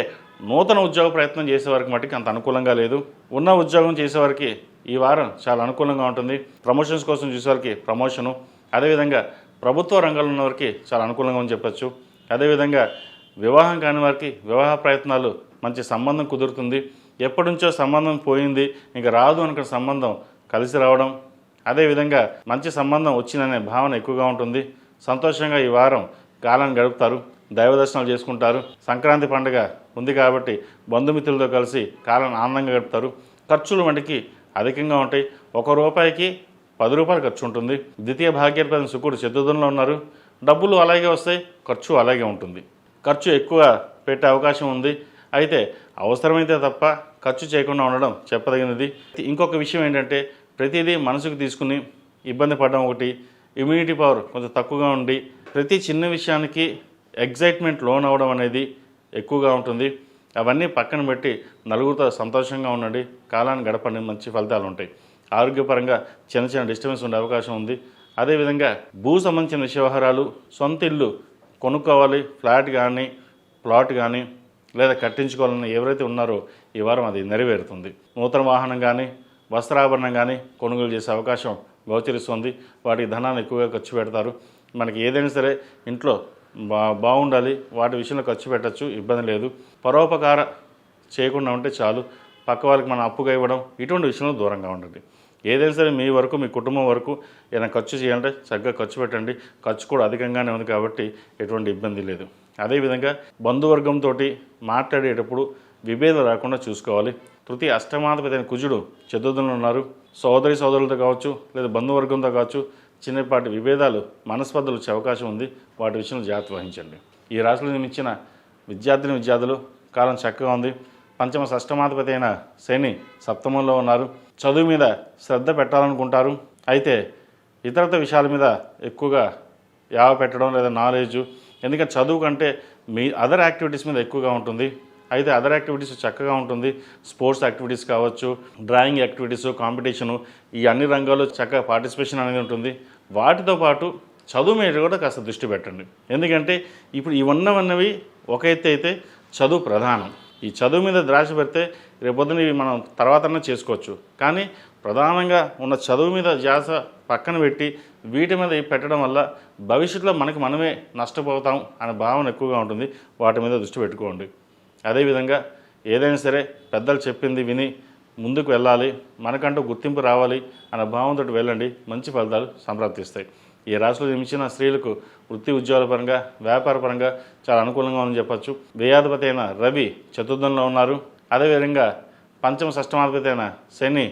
[SPEAKER 1] నూతన ఉద్యోగ ప్రయత్నం చేసేవారికి మటుకు అంత అనుకూలంగా లేదు. ఉన్న ఉద్యోగం చేసేవారికి ఈ వారం చాలా అనుకూలంగా ఉంటుంది. ప్రమోషన్స్ కోసం చూసేవారికి ప్రమోషను, అదేవిధంగా ప్రభుత్వ రంగంలో ఉన్న వారికి చాలా అనుకూలంగా అని చెప్పచ్చు. అదేవిధంగా వివాహం కాని వారికి వివాహ ప్రయత్నాలు, మంచి సంబంధం కుదురుతుంది. ఎప్పటి నుంచో సంబంధం పోయింది, ఇంకా రాదు అనుకున్న సంబంధం కలిసి రావడం, అదేవిధంగా మంచి సంబంధం వచ్చిందనే భావన ఎక్కువగా ఉంటుంది. సంతోషంగా ఈ వారం కాలాన్ని గడుపుతారు. దైవ దర్శనాలు చేసుకుంటారు. సంక్రాంతి పండుగ ఉంది కాబట్టి బంధుమిత్రులతో కలిసి కాలాన్ని ఆనందంగా గడుపుతారు. ఖర్చులు వంటికి అధికంగా ఉంటాయి. ₹1కి ₹10 ఖర్చు ఉంటుంది. ద్వితీయ భాగ్యాధిపతి శుక్రుడు చతుర్థంలో ఉన్నారు. డబ్బులు అలాగే వస్తాయి, ఖర్చు అలాగే ఉంటుంది. ఖర్చు ఎక్కువ పెట్టే అవకాశం ఉంది. అయితే అవసరమైతే తప్ప ఖర్చు చేయకుండా ఉండడం చెప్పదగినది. ఇంకొక విషయం ఏంటంటే, ప్రతిదీ మనసుకు తీసుకుని ఇబ్బంది పడడం ఒకటి. ఇమ్యూనిటీ పవర్ కొంచెం తక్కువగా ఉండి ప్రతి చిన్న విషయానికి ఎగ్జైట్మెంట్ లోన్ అవ్వడం అనేది ఎక్కువగా ఉంటుంది. అవన్నీ పక్కన పెట్టి నలుగురితో సంతోషంగా ఉండండి, కాలాన్ని గడపండి, మంచి ఫలితాలు ఉంటాయి. ఆరోగ్యపరంగా చిన్న చిన్న డిస్టర్బెన్స్ ఉండే అవకాశం ఉంది. అదేవిధంగా భూ సంబంధించిన విషయ వ్యవహారాలు, సొంత ఇల్లు కొనుక్కోవాలి, ఫ్లాట్ కానీ ప్లాట్ కానీ లేదా కట్టించుకోవాలని ఎవరైతే ఉన్నారో ఈ వారం అది నెరవేరుతుంది. నూతన వాహనం కానీ వస్త్రాభరణం కానీ కొనుగోలు చేసే అవకాశం గోచరిస్తుంది. వాటికి ధనాన్ని ఎక్కువగా ఖర్చు పెడతారు. మనకి ఏదైనా సరే ఇంట్లో బాగుండాలి, వాటి విషయంలో ఖర్చు పెట్టచ్చు, ఇబ్బంది లేదు. పరోపకార చేయకుండా ఉంటే చాలు. పక్క వాళ్ళకి మనం అప్పుగా ఇవ్వడం, ఇటువంటి విషయంలో దూరంగా ఉండండి. ఏదైనా సరే మీ వరకు, మీ కుటుంబం వరకు ఏదైనా ఖర్చు చేయాలంటే చక్కగా ఖర్చు పెట్టండి. ఖర్చు కూడా అధికంగానే ఉంది కాబట్టి ఎటువంటి ఇబ్బంది లేదు. అదేవిధంగా బంధువర్గంతో మాట్లాడేటప్పుడు విభేదాలు రాకుండా చూసుకోవాలి. తృతీయ అష్టమాధిపతి కుజుడు చతుర్థంలో ఉన్నారు. సోదరులతో కావచ్చు లేదా బంధువర్గంతో కావచ్చు చిన్నపాటి విభేదాలు, మనస్పర్ధలు వచ్చే అవకాశం ఉంది. వాటి విషయంలో జాగ్రత్త వహించండి. ఈ రాశిలో జన్మించిన విద్యార్థులు కాలం చక్కగా ఉంది. పంచమ షష్టమాధిపతి అయిన శని సప్తమంలో ఉన్నారు. చదువు మీద శ్రద్ధ పెట్టాలనుకుంటారు. అయితే ఇతరత విషయాల మీద ఎక్కువగా యావ పెట్టడం లేదా నాలెడ్జ్, ఎందుకంటే చదువు కంటే మీ అదర్ యాక్టివిటీస్ మీద ఎక్కువగా ఉంటుంది. అయితే అదర్ యాక్టివిటీస్ చక్కగా ఉంటుంది. స్పోర్ట్స్ యాక్టివిటీస్ కావచ్చు, డ్రాయింగ్ యాక్టివిటీసు, కాంపిటీషను, ఈ అన్ని రంగాల్లో చక్కగా పార్టిసిపేషన్ అనేది ఉంటుంది. వాటితో పాటు చదువు మీద కూడా కాస్త దృష్టి పెట్టండి. ఎందుకంటే ఇప్పుడు ఇవన్నవన్నవి ఒక ఎత్తు అయితే చదువు ప్రధానం. ఈ చదువు మీద ద్రాక్ష పెడితే రేపొద్దున ఇవి మనం తర్వాతనే చేసుకోవచ్చు. కానీ ప్రధానంగా ఉన్న చదువు మీద ధ్యాస పక్కన పెట్టి వీటి మీద పెట్టడం వల్ల భవిష్యత్తులో మనమే నష్టపోతాం అనే భావన ఎక్కువగా ఉంటుంది. వాటి మీద దృష్టి పెట్టుకోండి. అదేవిధంగా ఏదైనా సరే పెద్దలు చెప్పింది విని ముందుకు వెళ్ళాలి, మనకంటూ గుర్తింపు రావాలి అనే భావంతో వెళ్ళండి, మంచి ఫలితాలు సంప్రాప్తిస్తాయి. ఈ రాశిలో జన్మించిన స్త్రీలకు వృత్తి ఉద్యోగాల పరంగా, వ్యాపార పరంగా చాలా అనుకూలంగా ఉందని చెప్పచ్చు. వ్యయాధిపతి అయిన రవి చతుర్థంలో ఉన్నారు. అదేవిధంగా పంచమ షష్టమాధిపతి అయిన శని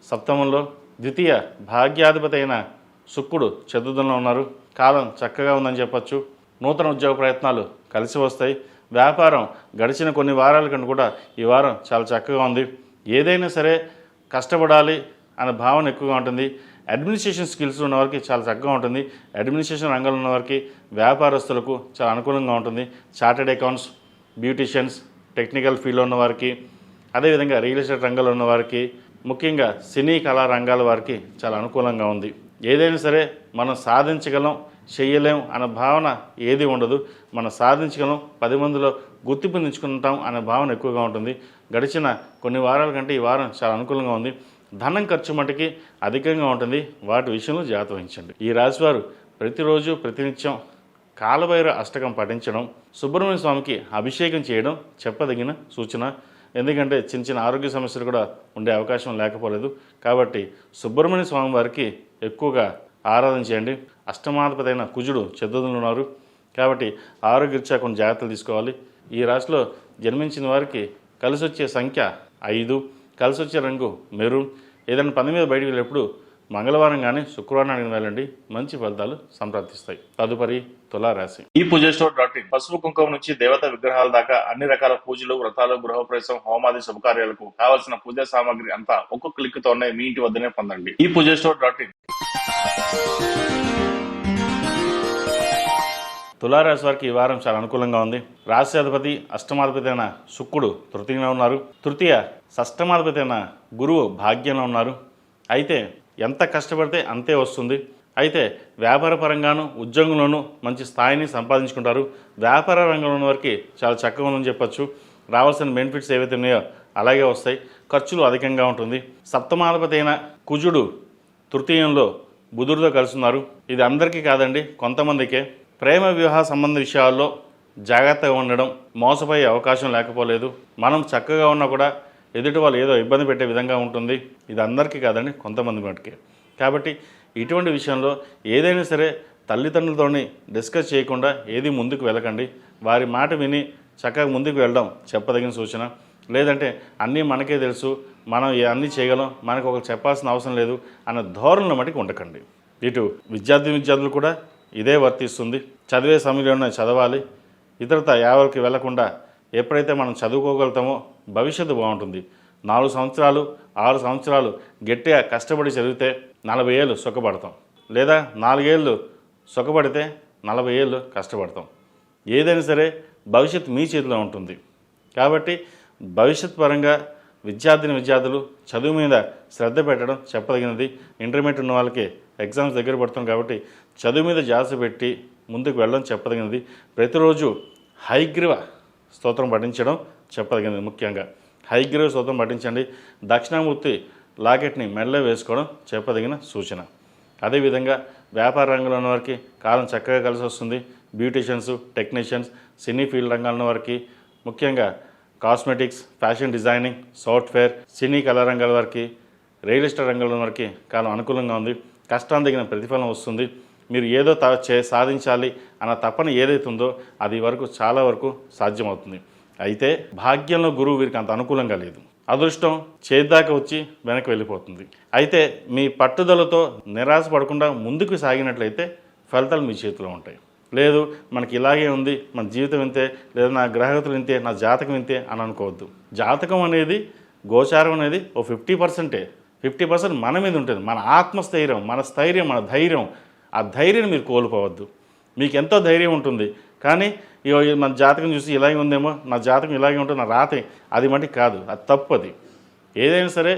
[SPEAKER 1] సప్తమంలో, ద్వితీయ భాగ్యాధిపతి అయిన శుక్రుడు చతుర్థంలో ఉన్నారు. కాలం చక్కగా ఉందని చెప్పచ్చు. నూతన ఉద్యోగ ప్రయత్నాలు కలిసి వస్తాయి. వ్యాపారం గడిచిన కొన్ని వారాల కంటే కూడా ఈ వారం చాలా చక్కగా ఉంది. ఏదైనా సరే కష్టపడాలి అనే భావన ఎక్కువగా ఉంటుంది. అడ్మినిస్ట్రేషన్ స్కిల్స్ ఉన్న వారికి చాలా చక్కగా ఉంటుంది. అడ్మినిస్ట్రేషన్ రంగంలో ఉన్న వారికి, వ్యాపారస్తులకు చాలా అనుకూలంగా ఉంటుంది. చార్టెడ్ అకౌంట్స్, బ్యూటిషియన్స్, టెక్నికల్ ఫీల్డ్లో ఉన్న వారికి, అదేవిధంగా రియల్ ఎస్టేట్ రంగంలో ఉన్న వారికి, ముఖ్యంగా సినీ కళా రంగాల వారికి చాలా అనుకూలంగా ఉంది. ఏదైనా సరే మనం సాధించగలం, చేయలేం అనే భావన ఏది ఉండదు. మనం సాధించగలం, 10 మందిలో గుర్తింపు నిలుచుకుంటాం అనే భావన ఎక్కువగా ఉంటుంది. గడిచిన కొన్ని వారాల కంటే ఈ వారం చాలా అనుకూలంగా ఉంది. ధనం ఖర్చు మటుకి అధికంగా ఉంటుంది. వాటి విషయంలో జాగ్రత్త వహించండి. ఈ రాశివారు ప్రతిరోజు ప్రతినిత్యం కాలభైరవ అష్టకం పఠించడం, సుబ్రహ్మణ్య స్వామికి అభిషేకం చేయడం చెప్పదగిన సూచన. ఎందుకంటే చిన్న చిన్న ఆరోగ్య సమస్యలు కూడా ఉండే అవకాశం లేకపోలేదు. కాబట్టి సుబ్రహ్మణ్య స్వామి వారికి ఎక్కువగా ఆరాధన చేయండి. అష్టమాధిపతి అయిన కుజుడు చతుర్థంలో ఉన్నారు కాబట్టి ఆరోగ్యరీత్యా కొన్ని జాగ్రత్తలు తీసుకోవాలి. ఈ రాశిలో జన్మించిన వారికి కలిసి వచ్చే సంఖ్య 5, కలిసి వచ్చే రంగు మెరూన్. ఏదైనా పని మీద బయటికి వెళ్ళేప్పుడు మంగళవారం కానీ శుక్రవారం అడిగిన వెళ్ళండి, మంచి ఫలితాలు సంప్రాప్తిస్తాయి. తదుపరి తులారాశి. ఈ పూజస్టోర్.in పసుపు కుంకుమ నుంచి దేవతా విగ్రహాల దాకా అన్ని రకాల పూజలు, వ్రతాలు, గృహప్రవేశం, హోమాది శుభకార్యాలకు కావాల్సిన పూజా సామాగ్రి అంతా ఒక్కొక్క క్లిక్ తోనే మీ ఇంటి వద్దనే పొందండి. ఈ పూజస్టోర్.in. తులారాశి వారికి ఈ వారం చాలా అనుకూలంగా ఉంది. రాశ్యాధిపతి అష్టమాధిపతి అయిన శుక్రుడు తృతీయంలో ఉన్నారు. తృతీయ షష్టమాధిపతి అయిన గురువు భాగ్యంలో ఉన్నారు. అయితే ఎంత కష్టపడితే అంతే వస్తుంది. అయితే వ్యాపార పరంగాను ఉద్యోగంలోనూ మంచి స్థాయిని సంపాదించుకుంటారు. వ్యాపార రంగంలో ఉన్న వారికి చాలా చక్కగా ఉందని చెప్పచ్చు. రావాల్సిన బెనిఫిట్స్ ఏవైతే ఉన్నాయో అలాగే వస్తాయి. ఖర్చులు అధికంగా ఉంటుంది. సప్తమాధిపతి అయిన కుజుడు తృతీయంలో బుధుడితో కలుస్తున్నారు. ఇది అందరికీ కాదండి, కొంతమందికే. ప్రేమ వివాహ సంబంధ విషయాల్లో జాగ్రత్తగా ఉండడం, మోసపోయే అవకాశం లేకపోలేదు. మనం చక్కగా ఉన్నా కూడా ఎదుటి వాళ్ళు ఏదో ఇబ్బంది పెట్టే విధంగా ఉంటుంది. ఇది అందరికీ కాదండి, కొంతమంది మటుకే. కాబట్టి ఇటువంటి విషయంలో ఏదైనా సరే తల్లిదండ్రులతోని డిస్కస్ చేయకుండా ఏది ముందుకు వెళ్ళకండి. వారి మాట విని చక్కగా ముందుకు వెళ్ళడం చెప్పదగిన సూచన. లేదంటే అన్నీ మనకే తెలుసు, మనం అన్నీ చేయగలం, మనకు ఒకరు చెప్పాల్సిన అవసరం లేదు అన్న ధోరణుల మటుకు ఉండకండి. ఇటు విద్యార్థులు కూడా ఇదే వర్తిస్తుంది. చదివే సమయంలోనే చదవాలి. ఇతరత ఎవరికి వెళ్లకుండా ఎప్పుడైతే మనం చదువుకోగలుగుతామో భవిష్యత్తు బాగుంటుంది. 4 సంవత్సరాలు 6 సంవత్సరాలు గట్టిగా కష్టపడి చదివితే 40 ఏళ్ళు సుఖపడతాం. లేదా 4 ఏళ్ళు సుఖపడితే 40 ఏళ్ళు కష్టపడతాం. ఏదైనా సరే భవిష్యత్తు మీ చేతిలో ఉంటుంది. కాబట్టి భవిష్యత్ పరంగా విద్యార్థులు చదువు మీద శ్రద్ధ పెట్టడం చెప్పదగినది. ఇంటర్మీడియట్ ఉన్న వాళ్ళకి ఎగ్జామ్స్ దగ్గర పడుతుంది కాబట్టి చదువు మీద జాస పెట్టి ముందుకు వెళ్ళడం చెప్పదగినది. ప్రతిరోజు హైగ్రీవ స్తోత్రం పఠించడం చెప్పదగినది. ముఖ్యంగా హైగ్రీవ స్తోత్రం పఠించండి. దక్షిణామూర్తి లాకెట్ని మెడలో వేసుకోవడం చెప్పదగిన సూచన. అదేవిధంగా వ్యాపార రంగంలో ఉన్న వారికి కాలం చక్కగా కలిసి వస్తుంది. బ్యూటీషియన్స్, టెక్నీషియన్స్, సినీ ఫీల్డ్ రంగాల్లో ఉన్న వారికి, ముఖ్యంగా కాస్మెటిక్స్, ఫ్యాషన్ డిజైనింగ్, సాఫ్ట్వేర్, సినీ కళా రంగాల వారికి, రియల్ ఎస్టేట్ రంగంలో ఉన్న వారికి కాలం అనుకూలంగా ఉంది. కష్టానికి తగిన ప్రతిఫలం వస్తుంది. మీరు ఏదో సాధించాలి అన్న తపన ఏదైతే ఉందో అది వరకు చాలా వరకు సాధ్యమవుతుంది. అయితే భాగ్యంలో గురువు వీరికి అంత అనుకూలంగా లేదు. అదృష్టం చేద్దాకా వచ్చి వెనక్కి వెళ్ళిపోతుంది. అయితే మీ పట్టుదలతో నిరాశ పడకుండా ముందుకు సాగినట్లయితే ఫలితాలు మీ చేతిలో ఉంటాయి. లేదు మనకి ఇలాగే ఉంది, మన జీవితం ఇంతే, లేదా నా గ్రహగతులు ఇంతే, నా జాతకం ఇంతే అని అనుకోవద్దు. జాతకం అనేది, గోచారం అనేది ఓ 50% మన మీద ఉంటుంది. మన ఆత్మస్థైర్యం, మన స్థైర్యం, మన ధైర్యం, ఆ ధైర్యం మీరు కోల్పోవద్దు. మీకు ఎంతో ధైర్యం ఉంటుంది, కానీ మన జాతకం చూసి ఇలాగే ఉందేమో, నా జాతకం ఇలాగే ఉంటుంది, నా రాత అది మటుకు కాదు, అది తప్పది. ఏదైనా సరే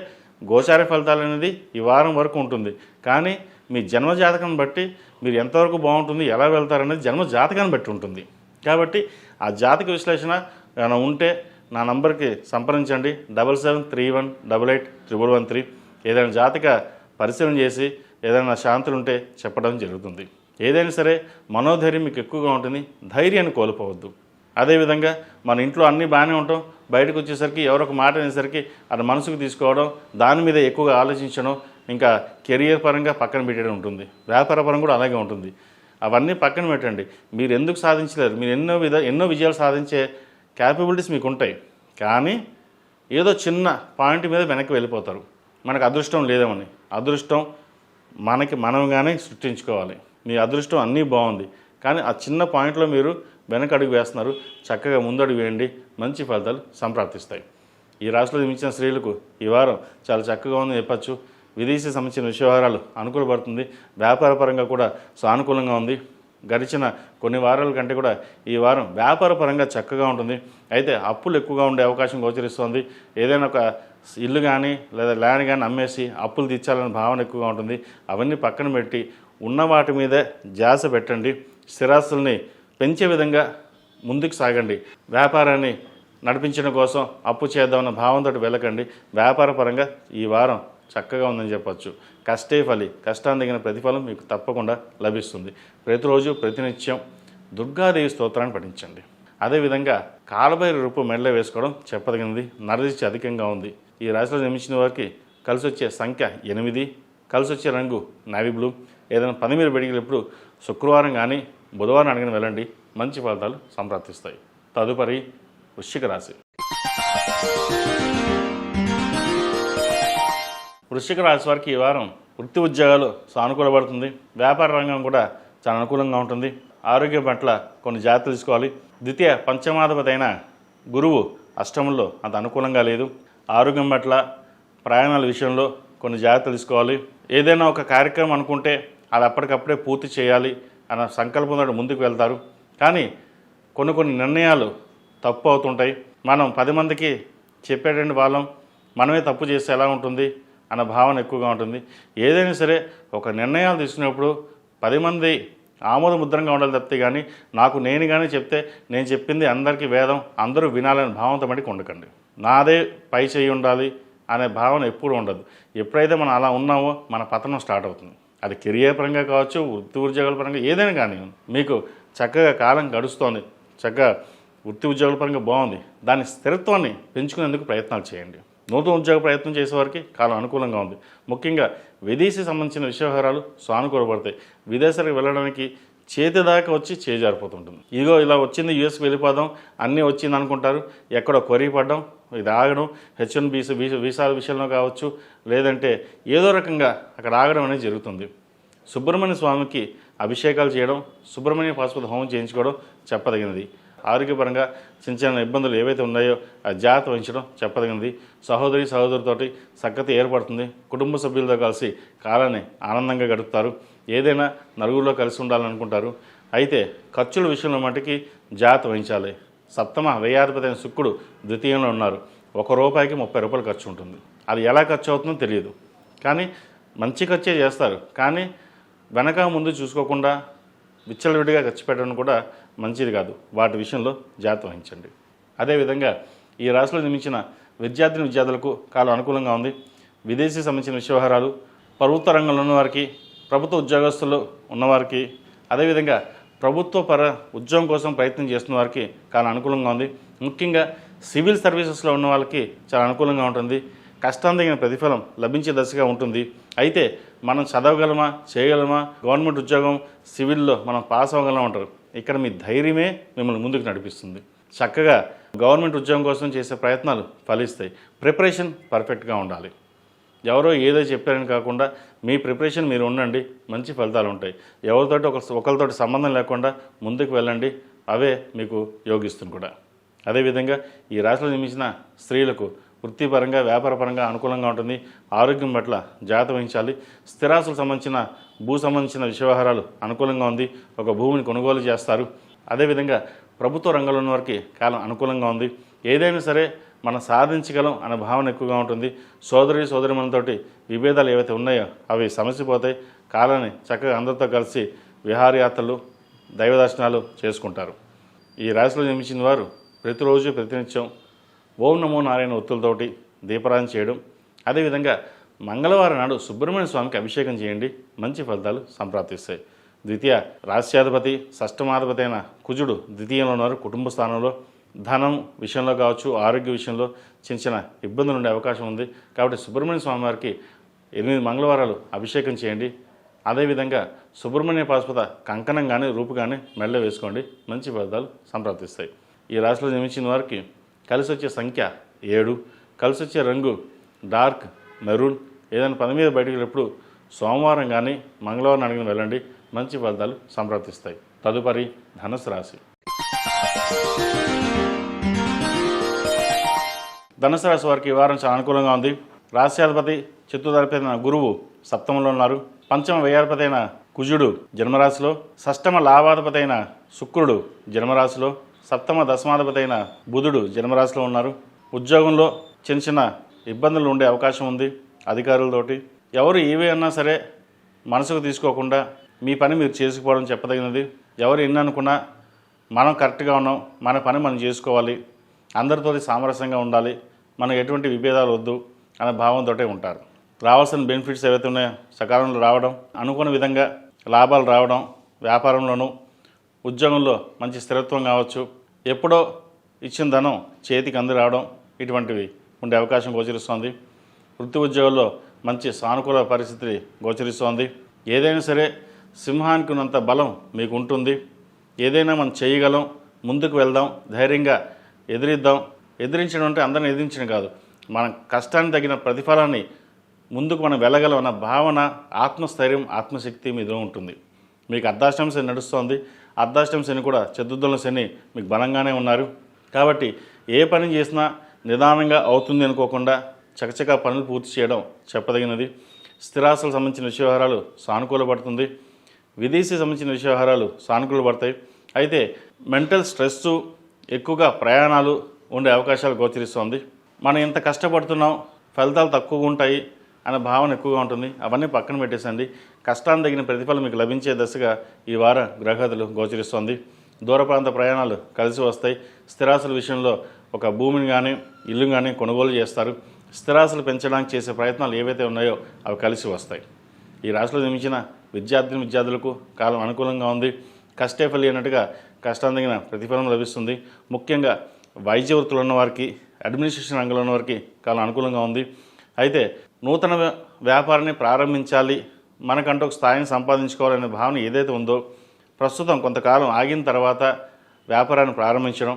[SPEAKER 1] గోచార ఫలితాలు అనేది ఈ వారం వరకు ఉంటుంది. కానీ మీ జన్మ జాతకం బట్టి మీరు ఎంతవరకు బాగుంటుంది, ఎలా వెళ్తారనేది జన్మ జాతకాన్ని బట్టి ఉంటుంది. కాబట్టి ఆ జాతక విశ్లేషణ ఏమైనా ఉంటే నా నంబర్కి సంప్రదించండి. 7731881113. ఏదైనా జాతక పరిశీలన చేసి ఏదైనా శాంతులు ఉంటే చెప్పడం జరుగుతుంది. ఏదైనా సరే మనోధైర్యం మీకు ఎక్కువగా ఉంటుంది, ధైర్యాన్ని కోల్పోవద్దు. అదేవిధంగా మన ఇంట్లో అన్నీ బాగానే ఉంటాం, బయటకు వచ్చేసరికి ఎవరొక మాట అనేసరికి అది మనసుకు తీసుకోవడం, దాని మీద ఎక్కువగా ఆలోచించడం, ఇంకా కెరియర్ పరంగా పక్కన పెట్టడం ఉంటుంది. వ్యాపార పరంగా కూడా అలాగే ఉంటుంది. అవన్నీ పక్కన పెట్టండి. మీరు ఎందుకు సాధించలేరు? మీరు ఎన్నో విజయాలు సాధించే క్యాపబిలిటీస్ మీకు ఉంటాయి. కానీ ఏదో చిన్న పాయింట్ మీద వెనక్కి వెళ్ళిపోతారు. మనకు అదృష్టం లేదేమని. అదృష్టం మనగానే సృష్టించుకోవాలి. మీ అదృష్టం అన్నీ బాగుంది, కానీ ఆ చిన్న పాయింట్లో మీరు వెనక అడుగు వేస్తున్నారు. చక్కగా ముందడుగు వేయండి, మంచి ఫలితాలు సంప్రాప్తిస్తాయి. ఈ రాశిలో జన్మించిన స్త్రీలకు ఈ వారం చాలా చక్కగా ఉందని చెప్పచ్చు. విదేశీ సంబంధించిన విషయవారాలు అనుకూలపడుతుంది. వ్యాపార పరంగా కూడా సానుకూలంగా ఉంది. గడిచిన కొన్ని వారాల కంటే కూడా ఈ వారం వ్యాపార పరంగా చక్కగా ఉంటుంది. అయితే అప్పులు ఎక్కువగా ఉండే అవకాశం గోచరిస్తుంది. ఏదైనా ఒక ఇల్లు కానీ లేదా ల్యాండ్ కానీ అమ్మేసి అప్పులు తీర్చాలనే భావన ఎక్కువగా ఉంటుంది. అవన్నీ పక్కన పెట్టి ఉన్న వాటి మీదే ధ్యాస పెట్టండి. స్థిరాస్తుల్ని పెంచే విధంగా ముందుకు సాగండి. వ్యాపారాన్ని నడిపించడం కోసం అప్పు చేద్దామన్న భావంతో వెళ్ళకండి. వ్యాపార పరంగా ఈ వారం చక్కగా ఉందని చెప్పచ్చు. కష్టే ఫలి, కష్టాన్ని తగిన ప్రతిఫలం మీకు తప్పకుండా లభిస్తుంది. ప్రతిరోజు ప్రతినిత్యం దుర్గాదేవి స్తోత్రాన్ని పఠించండి. అదేవిధంగా కాలభైరవ రూపు మెడలో వేసుకోవడం చెప్పదగినది. నరదిష్టి అధికంగా ఉంది. ఈ రాశిలో జన్మించిన వారికి కలిసి వచ్చే సంఖ్య 8, కలిసి వచ్చే రంగు నావీ బ్లూ. ఏదైనా పని మీద బయటికి వెళ్ళినప్పుడు శుక్రవారం కానీ బుధవారం అడిగిన వెళ్ళండి, మంచి ఫలితాలు సంప్రాప్తిస్తాయి. తదుపరి వృశ్చిక రాశి. వృశ్చిక రాశి వారికి ఈ వారం వృత్తి ఉద్యోగాలు సానుకూలపడుతుంది. వ్యాపార రంగం కూడా చాలా అనుకూలంగా ఉంటుంది. ఆరోగ్యం పట్ల కొన్ని జాగ్రత్తలు తీసుకోవాలి. ద్వితీయ పంచమాధిపతి అయిన గురువు అష్టమంలో అంత అనుకూలంగా లేదు. ఆరోగ్యం పట్ల ప్రయాణాల విషయంలో కొన్ని జాగ్రత్తలు తీసుకోవాలి. ఏదైనా ఒక కార్యక్రమం అనుకుంటే అది అప్పటికప్పుడే పూర్తి చేయాలి అన్న సంకల్పంతో ముందుకు వెళ్తారు. కానీ కొన్ని నిర్ణయాలు తప్పు అవుతుంటాయి. మనం 10 మందికి చెప్పేటువంటి వాళ్ళం మనమే తప్పు చేస్తే ఎలా ఉంటుంది అన్న భావన ఎక్కువగా ఉంటుంది. ఏదైనా సరే ఒక నిర్ణయాలు తీసుకున్నప్పుడు 10 మంది ఆమోద ముద్రంగా ఉండాలి తప్పితే కానీ నాకు నేను కానీ చెప్తే నేను చెప్పింది అందరికీ వేదం అందరూ వినాలనే భావంతో మటుకు ఉండకండి. నాదే పై చేయి ఉండాలి అనే భావన ఎప్పుడు ఉండదు. ఎప్పుడైతే మనం అలా ఉన్నామో మన పతనం స్టార్ట్ అవుతుంది. అది కెరియర్ పరంగా కావచ్చు, వృత్తి ఉద్యోగాల పరంగా ఏదైనా కానీ మీకు చక్కగా కాలం గడుస్తోంది, చక్కగా వృత్తి ఉద్యోగాల పరంగా బాగుంది. దాని స్థిరత్వాన్ని పెంచుకునేందుకు ప్రయత్నాలు చేయండి. నూతన ఉద్యోగ ప్రయత్నం చేసేవారికి కాలం అనుకూలంగా ఉంది. ముఖ్యంగా విదేశీ సంబంధించిన విషయవహారాలు సానుకూలపడతాయి. విదేశాలకు వెళ్ళడానికి చేతి దాకా వచ్చి చేజారిపోతుంటుంది. ఇదిగో ఇలా వచ్చింది, యూఎస్కి వెళ్ళిపోదాం, అన్నీ వచ్చింది అనుకుంటారు. ఎక్కడో కొరి పడ్డం, ఇది ఆగడం, H1B వీసాల విషయంలో కావచ్చు, లేదంటే ఏదో రకంగా అక్కడ ఆగడం అనేది జరుగుతుంది. సుబ్రహ్మణ్య స్వామికి అభిషేకాలు చేయడం, సుబ్రహ్మణ్య పాశుపత హోమం చేయించుకోవడం చెప్పదగినది. ఆరోగ్యపరంగా చిన్న ఇబ్బందులు ఏవైతే ఉన్నాయో అది జాగ్రత్త వహించడం చెప్పదగినది. సహోదరితోటి సఖ్యత ఏర్పడుతుంది. కుటుంబ సభ్యులతో కలిసి కాలాన్ని ఆనందంగా గడుపుతారు. ఏదైనా నలుగురిలో కలిసి ఉండాలనుకుంటారు. అయితే ఖర్చుల విషయంలో మటుకి జాగ్రత్త వహించాలి. సప్తమ వ్యయాధిపతి అయిన శుక్రుడు ద్వితీయంలో ఉన్నారు. ₹1 30 ఖర్చు ఉంటుంది. అది ఎలా ఖర్చు అవుతుందో తెలియదు, కానీ మంచి ఖర్చే చేస్తారు. కానీ వెనక ముందు చూసుకోకుండా విచ్చలవిడిగా ఖర్చు పెట్టడం కూడా మంచిది కాదు. వాటి విషయంలో జాగ్రత్త వహించండి. అదేవిధంగా ఈ రాశిలో జన్మించిన విద్యార్థులకు కాలం అనుకూలంగా ఉంది. విదేశీ సంబంధించిన విషయవహారాలు, ప్రభుత్వ రంగంలో ఉన్నవారికి, ప్రభుత్వ ఉద్యోగస్తులు ఉన్నవారికి, అదేవిధంగా ప్రభుత్వ ఉద్యోగం కోసం ప్రయత్నం చేస్తున్న వారికి చాలా అనుకూలంగా ఉంది. ముఖ్యంగా సివిల్ సర్వీసెస్లో ఉన్న వాళ్ళకి చాలా అనుకూలంగా ఉంటుంది. కష్టం తగిన ప్రతిఫలం లభించే దశగా ఉంటుంది. అయితే మనం చదవగలమా, చేయగలమా, గవర్నమెంట్ ఉద్యోగం సివిల్లో మనం పాస్ అవ్వగలమా అంటారు. ఇక్కడ మీ ధైర్యమే మిమ్మల్ని ముందుకు నడిపిస్తుంది. చక్కగా గవర్నమెంట్ ఉద్యోగం కోసం చేసే ప్రయత్నాలు ఫలిస్తాయి. ప్రిపరేషన్ పర్ఫెక్ట్గా ఉండాలి. ఎవరో ఏదో చెప్పారని కాకుండా మీ ప్రిపరేషన్ మీరు ఉండండి, మంచి ఫలితాలు ఉంటాయి. ఎవరితోటి ఒకరితోటి సంబంధం లేకుండా ముందుకు వెళ్ళండి, అవే మీకు యోగిస్తుంది కూడా. అదేవిధంగా ఈ రాశిలో జన్మించిన స్త్రీలకు వృత్తిపరంగా, వ్యాపారపరంగా అనుకూలంగా ఉంటుంది. ఆరోగ్యం పట్ల జాగ్రత్త వహించాలి. స్థిరాస్తులకు సంబంధించిన సంబంధించిన విషయవహారాలు అనుకూలంగా ఉంది. ఒక భూమిని కొనుగోలు చేస్తారు. అదేవిధంగా ప్రభుత్వ రంగంలో ఉన్న వారికి కాలం అనుకూలంగా ఉంది. ఏదైనా సరే మనం సాధించగలం అనే భావన ఎక్కువగా ఉంటుంది. సోదరిమణులతోటి విభేదాలు ఏవైతే ఉన్నాయో అవి సమసిపోతాయి. కాలాన్ని చక్కగా అందరితో కలిసి విహారయాత్రలు, దైవ దర్శనాలు చేసుకుంటారు. ఈ రాశిలో జన్మించిన వారు ప్రతిరోజు ప్రతినిత్యం ఓం నమో నారాయణ ఒత్తులతోటి దీపారాధన చేయడం, అదేవిధంగా మంగళవారం నాడు సుబ్రహ్మణ్య స్వామికి అభిషేకం చేయండి, మంచి ఫలితాలు సంప్రాప్తిస్తాయి. ద్వితీయ రాశ్యాధిపతి షష్టమాధిపతి అయిన కుజుడు ద్వితీయంలో ఉన్నారు. కుటుంబ స్థానంలో ధనం విషయంలో కావచ్చు, ఆరోగ్య విషయంలో చిన్న ఇబ్బందులు ఉండే అవకాశం ఉంది. కాబట్టి సుబ్రహ్మణ్య స్వామి వారికి 8 మంగళవారాలు అభిషేకం చేయండి. అదేవిధంగా సుబ్రహ్మణ్య పాశుపత కంకణం కానీ, రూపు కానీ మెడలో వేసుకోండి, మంచి ఫలితాలు సంప్రాప్తిస్తాయి. ఈ రాశిలో జన్మించిన వారికి కలిసి వచ్చే సంఖ్య 7, కలిసి వచ్చే రంగు డార్క్ మెరూన్. ఏదైనా పని మీద బయటకు వెళ్ళినప్పుడు సోమవారం కానీ మంగళవారం అడిగిన వెళ్ళండి, మంచి ఫలితాలు సంప్రాప్తిస్తాయి. తదుపరి ధనుసు రాశి. ధనుసు రాశి వారికి ఈ వారం చాలా అనుకూలంగా ఉంది. రాశ్యాధిపతి చతుర్థాధిపతి అయిన గురువు సప్తమంలో ఉన్నారు. పంచమ వ్యయాధిపతి అయిన కుజుడు జన్మరాశిలో, షష్టమ లాభాధిపతి అయిన శుక్రుడు జన్మరాశిలో, సప్తమ దశమాధిపతి అయిన బుధుడు జన్మరాశిలో ఉన్నారు. ఉద్యోగంలో చిన్న ఇబ్బందులు ఉండే అవకాశం ఉంది అధికారులతోటి. ఎవరు ఏవి అన్నా సరే మనసుకు తీసుకోకుండా మీ పని మీరు చేసుకుపోవడం చెప్పదగినది. ఎవరు ఎన్ని అనుకున్నా మనం కరెక్ట్గా ఉన్నాం, మన పని మనం చేసుకోవాలి, అందరితో సామరస్యంగా ఉండాలి, మనకు ఎటువంటి విభేదాలు వద్దు అనే భావంతో ఉంటారు. రావాల్సిన బెనిఫిట్స్ ఏవైతే ఉన్నాయో సకాలంలో రావడం, అనుకున్న విధంగా లాభాలు రావడం, వ్యాపారంలోనూ ఉద్యోగంలో మంచి స్థిరత్వం కావచ్చు, ఎప్పుడో ఇచ్చిన ధనం చేతికి అంది రావడం, ఇటువంటివి ఉండే అవకాశం గోచరిస్తోంది. వృత్తి ఉద్యోగాల్లో మంచి సానుకూల పరిస్థితి గోచరిస్తోంది. ఏదైనా సరే సింహానికి ఉన్నంత బలం మీకు ఉంటుంది. ఏదైనా మనం చేయగలం ముందుకు వెళ్దాం, ధైర్యంగా ఎదిరిద్దాం. ఎదిరించడం అంటే అందరిని ఎదిరించడం కాదు, మన కష్టానికి తగిన ప్రతిఫలాన్ని ముందుకు మనం వెళ్ళగలం అన్న భావన, ఆత్మస్థైర్యం, ఆత్మశక్తి మీలో ఉంటుంది. మీకు అర్ధాష్టమ శని నడుస్తోంది. అర్ధాష్టమ శని కూడా చతుర్థంలో శని మీకు బలంగానే ఉన్నారు. కాబట్టి ఏ పని చేసినా నిదానంగా అవుతుంది అనుకోకుండా చకచకా పనులు పూర్తి చేయడం చెప్పదగినది. స్థిరాస్తులకు సంబంధించిన విషయవహారాలు సానుకూలపడుతుంది. విదేశీ సంబంధించిన విషయవహారాలు సానుకూలపడతాయి. అయితే మెంటల్ స్ట్రెస్సు, ఎక్కువగా ప్రయాణాలు ఉండే అవకాశాలు గోచరిస్తోంది. మనం ఇంత కష్టపడుతున్నాం, ఫలితాలు తక్కువగా ఉంటాయి అనే భావన ఎక్కువగా ఉంటుంది. అవన్నీ పక్కన పెట్టేసండి. కష్టానికి తగిన ప్రతిఫలం మీకు లభించే దశగా ఈ వారం గ్రహగతులు గోచరిస్తోంది. దూర ప్రాంత ప్రయాణాలు కలిసి వస్తాయి. స్థిరాస్తుల విషయంలో ఒక భూమిని కానీ ఇల్లు కానీ కొనుగోలు చేస్తారు. స్థిరాస్తులు పెంచడానికి చేసే ప్రయత్నాలు ఏవైతే ఉన్నాయో అవి కలిసి వస్తాయి. ఈ రాశిలో జన్మించిన విద్యార్థులకు కాలం అనుకూలంగా ఉంది. కష్టే ఫలి అన్నట్టుగా కష్టానికి తగిన ప్రతిఫలం లభిస్తుంది. ముఖ్యంగా వైద్య వృత్తులు ఉన్నవారికి, అడ్మినిస్ట్రేషన్ రంగంలో ఉన్నవారికి కాలం అనుకూలంగా ఉంది. అయితే నూతన వ్యాపారాన్ని ప్రారంభించాలి, మనకంటూ ఒక స్థాయిని సంపాదించుకోవాలనే భావన ఏదైతే ఉందో, ప్రస్తుతం కొంతకాలం ఆగిన తర్వాత వ్యాపారాన్ని ప్రారంభించడం,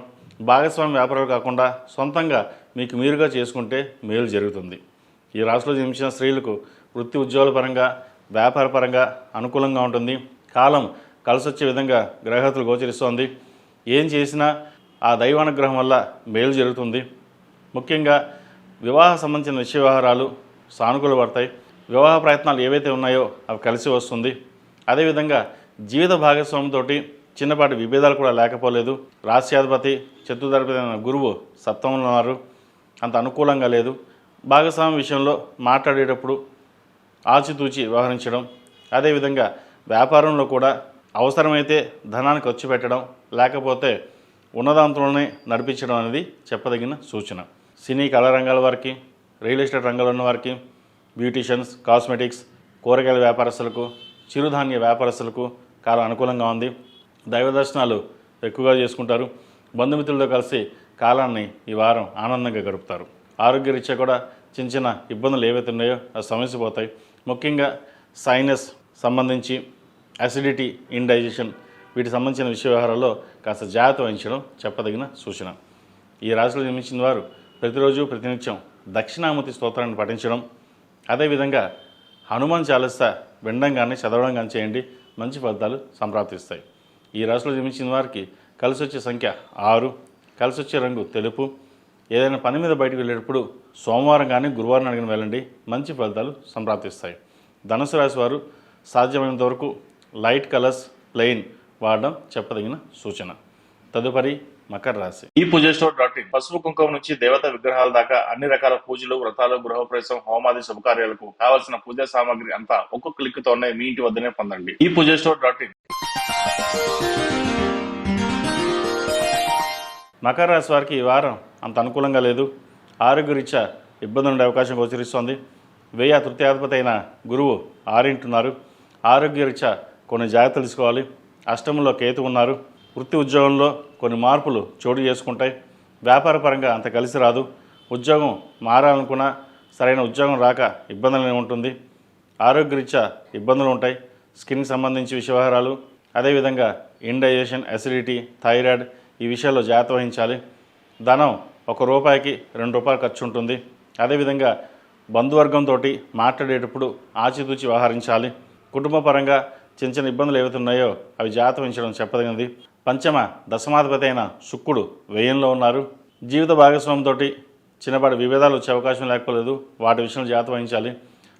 [SPEAKER 1] భాగస్వామి వ్యాపారాలు కాకుండా సొంతంగా మీకు మీరుగా చేసుకుంటే మేలు జరుగుతుంది. ఈ రాశిలో జన్మించిన స్త్రీలకు వృత్తి ఉద్యోగాల పరంగా, వ్యాపార పరంగా అనుకూలంగా ఉంటుంది. కాలం కలిసొచ్చే విధంగా గ్రహగతులు గోచరిస్తోంది. ఏం చేసినా ఆ దైవానుగ్రహం వల్ల మేలు జరుగుతుంది. ముఖ్యంగా వివాహ సంబంధించిన విషయ వ్యవహారాలు సానుకూలపడతాయి. వివాహ ప్రయత్నాలు ఏవైతే ఉన్నాయో అవి కలిసి వస్తుంది. అదేవిధంగా జీవిత భాగస్వామితో చిన్నపాటి విభేదాలు కూడా లేకపోలేదు. రాశ్యాధిపతి, చతుర్థాధిపతి అయిన గురువు సప్తమంలో ఉన్నారు, అంత అనుకూలంగా లేదు. భాగస్వామి విషయంలో మాట్లాడేటప్పుడు ఆచితూచి వ్యవహరించడం, అదేవిధంగా వ్యాపారంలో కూడా అవసరమైతే ధనాన్ని ఖర్చు పెట్టడం, లేకపోతే ఉన్నదాంతంలోనే నడిపించడం అనేది చెప్పదగిన సూచన. సినీ కళా రంగాల వారికి, రియల్ ఎస్టేట్ రంగంలో ఉన్న వారికి, బ్యూటీషియన్స్, కాస్మెటిక్స్, కూరగాయల వ్యాపారస్తులకు, చిరుధాన్య వ్యాపారస్తులకు కాలం అనుకూలంగా ఉంది. దైవ దర్శనాలు ఎక్కువగా చేసుకుంటారు. బంధుమిత్రులతో కలిసి కాలాన్ని ఈ వారం ఆనందంగా గడుపుతారు. ఆరోగ్యరీత్యా కూడా చిన్న చిన్న ఇబ్బందులు ఏవైతే ఉన్నాయో అవి సమస్యపోతాయి. ముఖ్యంగా సైనస్ సంబంధించి, అసిడిటీ, ఇండైజెషన్ వీటికి సంబంధించిన విషయ వ్యవహారాల్లో కాస్త జాగ్రత్త వహించడం చెప్పదగిన సూచన. ఈ రాశిలో జన్మించిన వారు ప్రతిరోజు ప్రతినిత్యం దక్షిణామూర్తి స్తోత్రాన్ని పఠించడం, అదేవిధంగా హనుమాన్ చాలీసా వినడం కానీ చదవడం కానీ చేయండి. మంచి ఫలితాలు సంప్రాప్తిస్తాయి. ఈ రాశిలో జన్మించిన వారికి కలిసి వచ్చే సంఖ్య 6, కలిసి వచ్చే రంగు తెలుపు. ఏదైనా పని మీద బయటకు వెళ్ళేటప్పుడు సోమవారం కానీ గురువారం అడిగిన వెళ్ళండి. మంచి ఫలితాలు సంప్రాప్తిస్తాయి. ధనుసు రాశి వారు సాధ్యమైనంత వరకు లైట్ కలర్స్, ప్లెయిన్ వాడడం చెప్పదగిన సూచన. తదుపరి మకర రాశి. ఈ పూజస్టోర్.in పసుపు కుంకుమ నుంచి దేవత విగ్రహాల దాకా అన్ని రకాల పూజలు, వ్రతాలు, గృహప్రవేశం, హోమాది శుభకార్యాలకు కావలసిన పూజా సామాగ్రి అంతా ఒక్కొక్క క్లిక్ తోనే మీ ఇంటి వద్దనే పొందండి. ఈ పూజస్టోర్.in. మకర రాశి వారికి ఈ వారం అంత అనుకూలంగా లేదు. ఆరోగ్యరీత్యా ఇబ్బందులు ఉండే అవకాశం గోచరిస్తోంది. వ్యయ తృతీయాధిపతి అయిన గురువు 6 ఉన్నారు. ఆరోగ్యరీత్యా కొన్ని జాగ్రత్తలు తీసుకోవాలి. అష్టమంలో కేతు ఉన్నారు. వృత్తి ఉద్యోగంలో కొన్ని మార్పులు చోటు చేసుకుంటాయి. వ్యాపార పరంగా అంత కలిసి రాదు. ఉద్యోగం మారాలనుకున్నా సరైన ఉద్యోగం రాక ఇబ్బందులు ఉంటుంది. ఆరోగ్యరీత్యా ఇబ్బందులు ఉంటాయి. స్కిన్కి సంబంధించి విషయవహారాలు, అదేవిధంగా ఇండైజెషన్, అసిడిటీ, థైరాయిడ్ ఈ విషయాల్లో జాగ్రత్త వహించాలి. ధనం ₹1కి ₹2 ఖర్చు ఉంటుంది. అదేవిధంగా బంధువర్గంతో మాట్లాడేటప్పుడు ఆచితూచి వ్యవహరించాలి. కుటుంబ పరంగా చిన్న చిన్న ఇబ్బందులు ఏవైతే ఉన్నాయో అవి జాగ్రత్త వహించడం చెప్పదగినది. పంచమ దశమాధిపతి అయిన శుక్రుడు వ్యయంలో ఉన్నారు. జీవిత భాగస్వామితో చిన్నపాటి విభేదాలు వచ్చే అవకాశం లేకపోలేదు. వాటి విషయంలో జాగ్రత్త వహించాలి.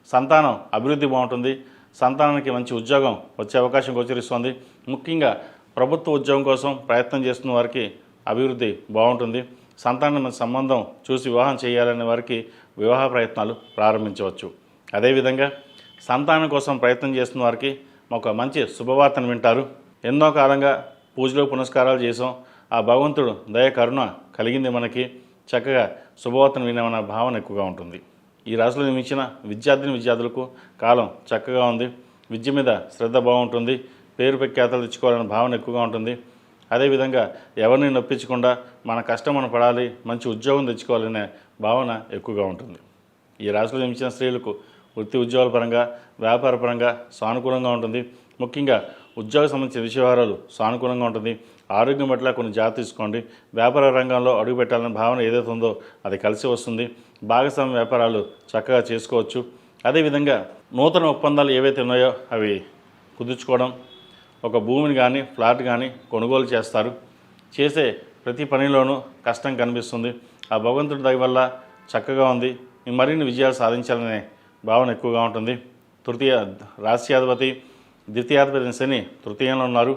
[SPEAKER 1] సంతానం అభివృద్ధి బాగుంటుంది. సంతానానికి మంచి ఉద్యోగం వచ్చే అవకాశం గోచరిస్తోంది. ముఖ్యంగా ప్రభుత్వ ఉద్యోగం కోసం ప్రయత్నం చేస్తున్న వారికి అభివృద్ధి బాగుంటుంది. సంతానం మంచి సంబంధం చూసి వివాహం చేయాలనే వారికి వివాహ ప్రయత్నాలు ప్రారంభించవచ్చు. అదేవిధంగా సంతానం కోసం ప్రయత్నం చేస్తున్న వారికి ఒక మంచి శుభవార్తను వింటారు. ఎన్నో కాలంగా పూజలు పునస్కారాలు చేసాం, ఆ భగవంతుడు దయ కరుణ కలిగింది మనకి, చక్కగా శుభవార్తను వినామన్న భావన ఎక్కువగా ఉంటుంది. ఈ రాశిలో జన్మించిన విద్యార్థులకు కాలం చక్కగా ఉంది. విద్య మీద శ్రద్ధ బాగుంటుంది. పేరు ప్రఖ్యాతలు తెచ్చుకోవాలనే భావన ఎక్కువగా ఉంటుంది. అదేవిధంగా ఎవరిని నొప్పించకుండా మన కష్టం మనం పడాలి, మంచి ఉద్యోగం తెచ్చుకోవాలనే భావన ఎక్కువగా ఉంటుంది. ఈ రాశిలో జన్మించిన స్త్రీలకు వృత్తి ఉద్యోగాల పరంగా, వ్యాపార పరంగా సానుకూలంగా ఉంటుంది. ముఖ్యంగా ఉద్యోగ సంబంధించిన విషయవహారాలు సానుకూలంగా ఉంటుంది. ఆరోగ్యం పట్ల కొన్ని జాగ్రత్త తీసుకోండి. వ్యాపార రంగంలో అడుగు పెట్టాలనే భావన ఏదైతే ఉందో అది కలిసి వస్తుంది. భాగస్వామ్య వ్యాపారాలు చక్కగా చేసుకోవచ్చు. అదేవిధంగా నూతన ఒప్పందాలు ఏవైతే ఉన్నాయో అవి కుదుర్చుకోవడం, ఒక భూమిని కానీ ఫ్లాట్ కానీ కొనుగోలు చేస్తారు. చేసే ప్రతి పనిలోనూ కష్టం కనిపిస్తుంది. ఆ భగవంతుడి దయ వల్ల చక్కగా ఉంది. మరిన్ని విజయాలు సాధించాలనే భావన ఎక్కువగా ఉంటుంది. తృతీయ రాశ్యాధిపతి ద్వితీయాధిపతి శని తృతీయంలో ఉన్నారు.